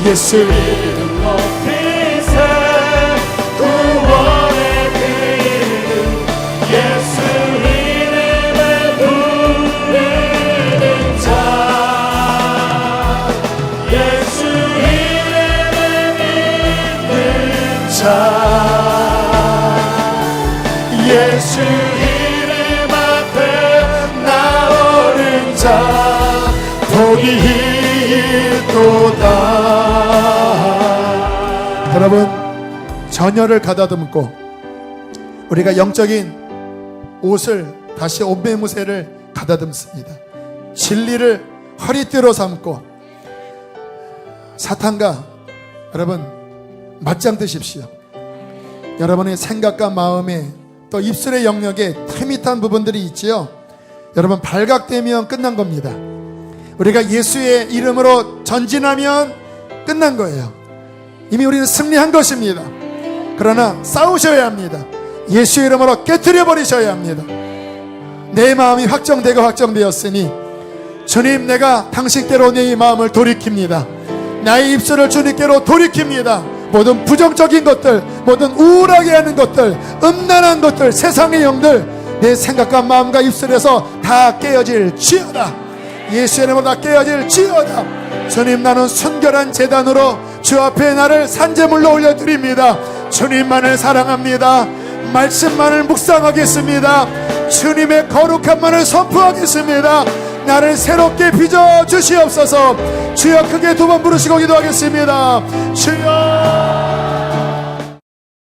[SPEAKER 1] 예수
[SPEAKER 2] 이름 높이세. 구원의 그 이름 예수 이름을 부르는 자 예수 이름을 믿는 자 예수 이름 앞에 나오는 자 복이 있도다.
[SPEAKER 1] 여러분 전열을 가다듬고 우리가 영적인 옷을 다시 옷매무새를 가다듬습니다. 진리를 허리띠로 삼고 사탄과 여러분 맞짱 뜨십시오. 여러분의 생각과 마음에 또 입술의 영역에 틈이 탄 부분들이 있지요. 여러분 발각되면 끝난 겁니다. 우리가 예수의 이름으로 전진하면 끝난 거예요. 이미 우리는 승리한 것입니다. 그러나 싸우셔야 합니다. 예수 이름으로 깨트려 버리셔야 합니다. 내 마음이 확정되고 확정되었으니 주님 내가 당신께로 내 마음을 돌이킵니다. 나의 입술을 주님께로 돌이킵니다. 모든 부정적인 것들, 모든 우울하게 하는 것들, 음란한 것들, 세상의 영들 내 생각과 마음과 입술에서 다 깨어질 지어다. 예수의 이름으로 다 깨어질 지어다. 주님 나는 순결한 제단으로 주 앞에 나를 산제물로 올려드립니다. 주님만을 사랑합니다. 말씀만을 묵상하겠습니다. 주님의 거룩함만을 선포하겠습니다. 나를 새롭게 빚어 주시옵소서. 주여 크게 두 번 부르시고 기도하겠습니다. 주여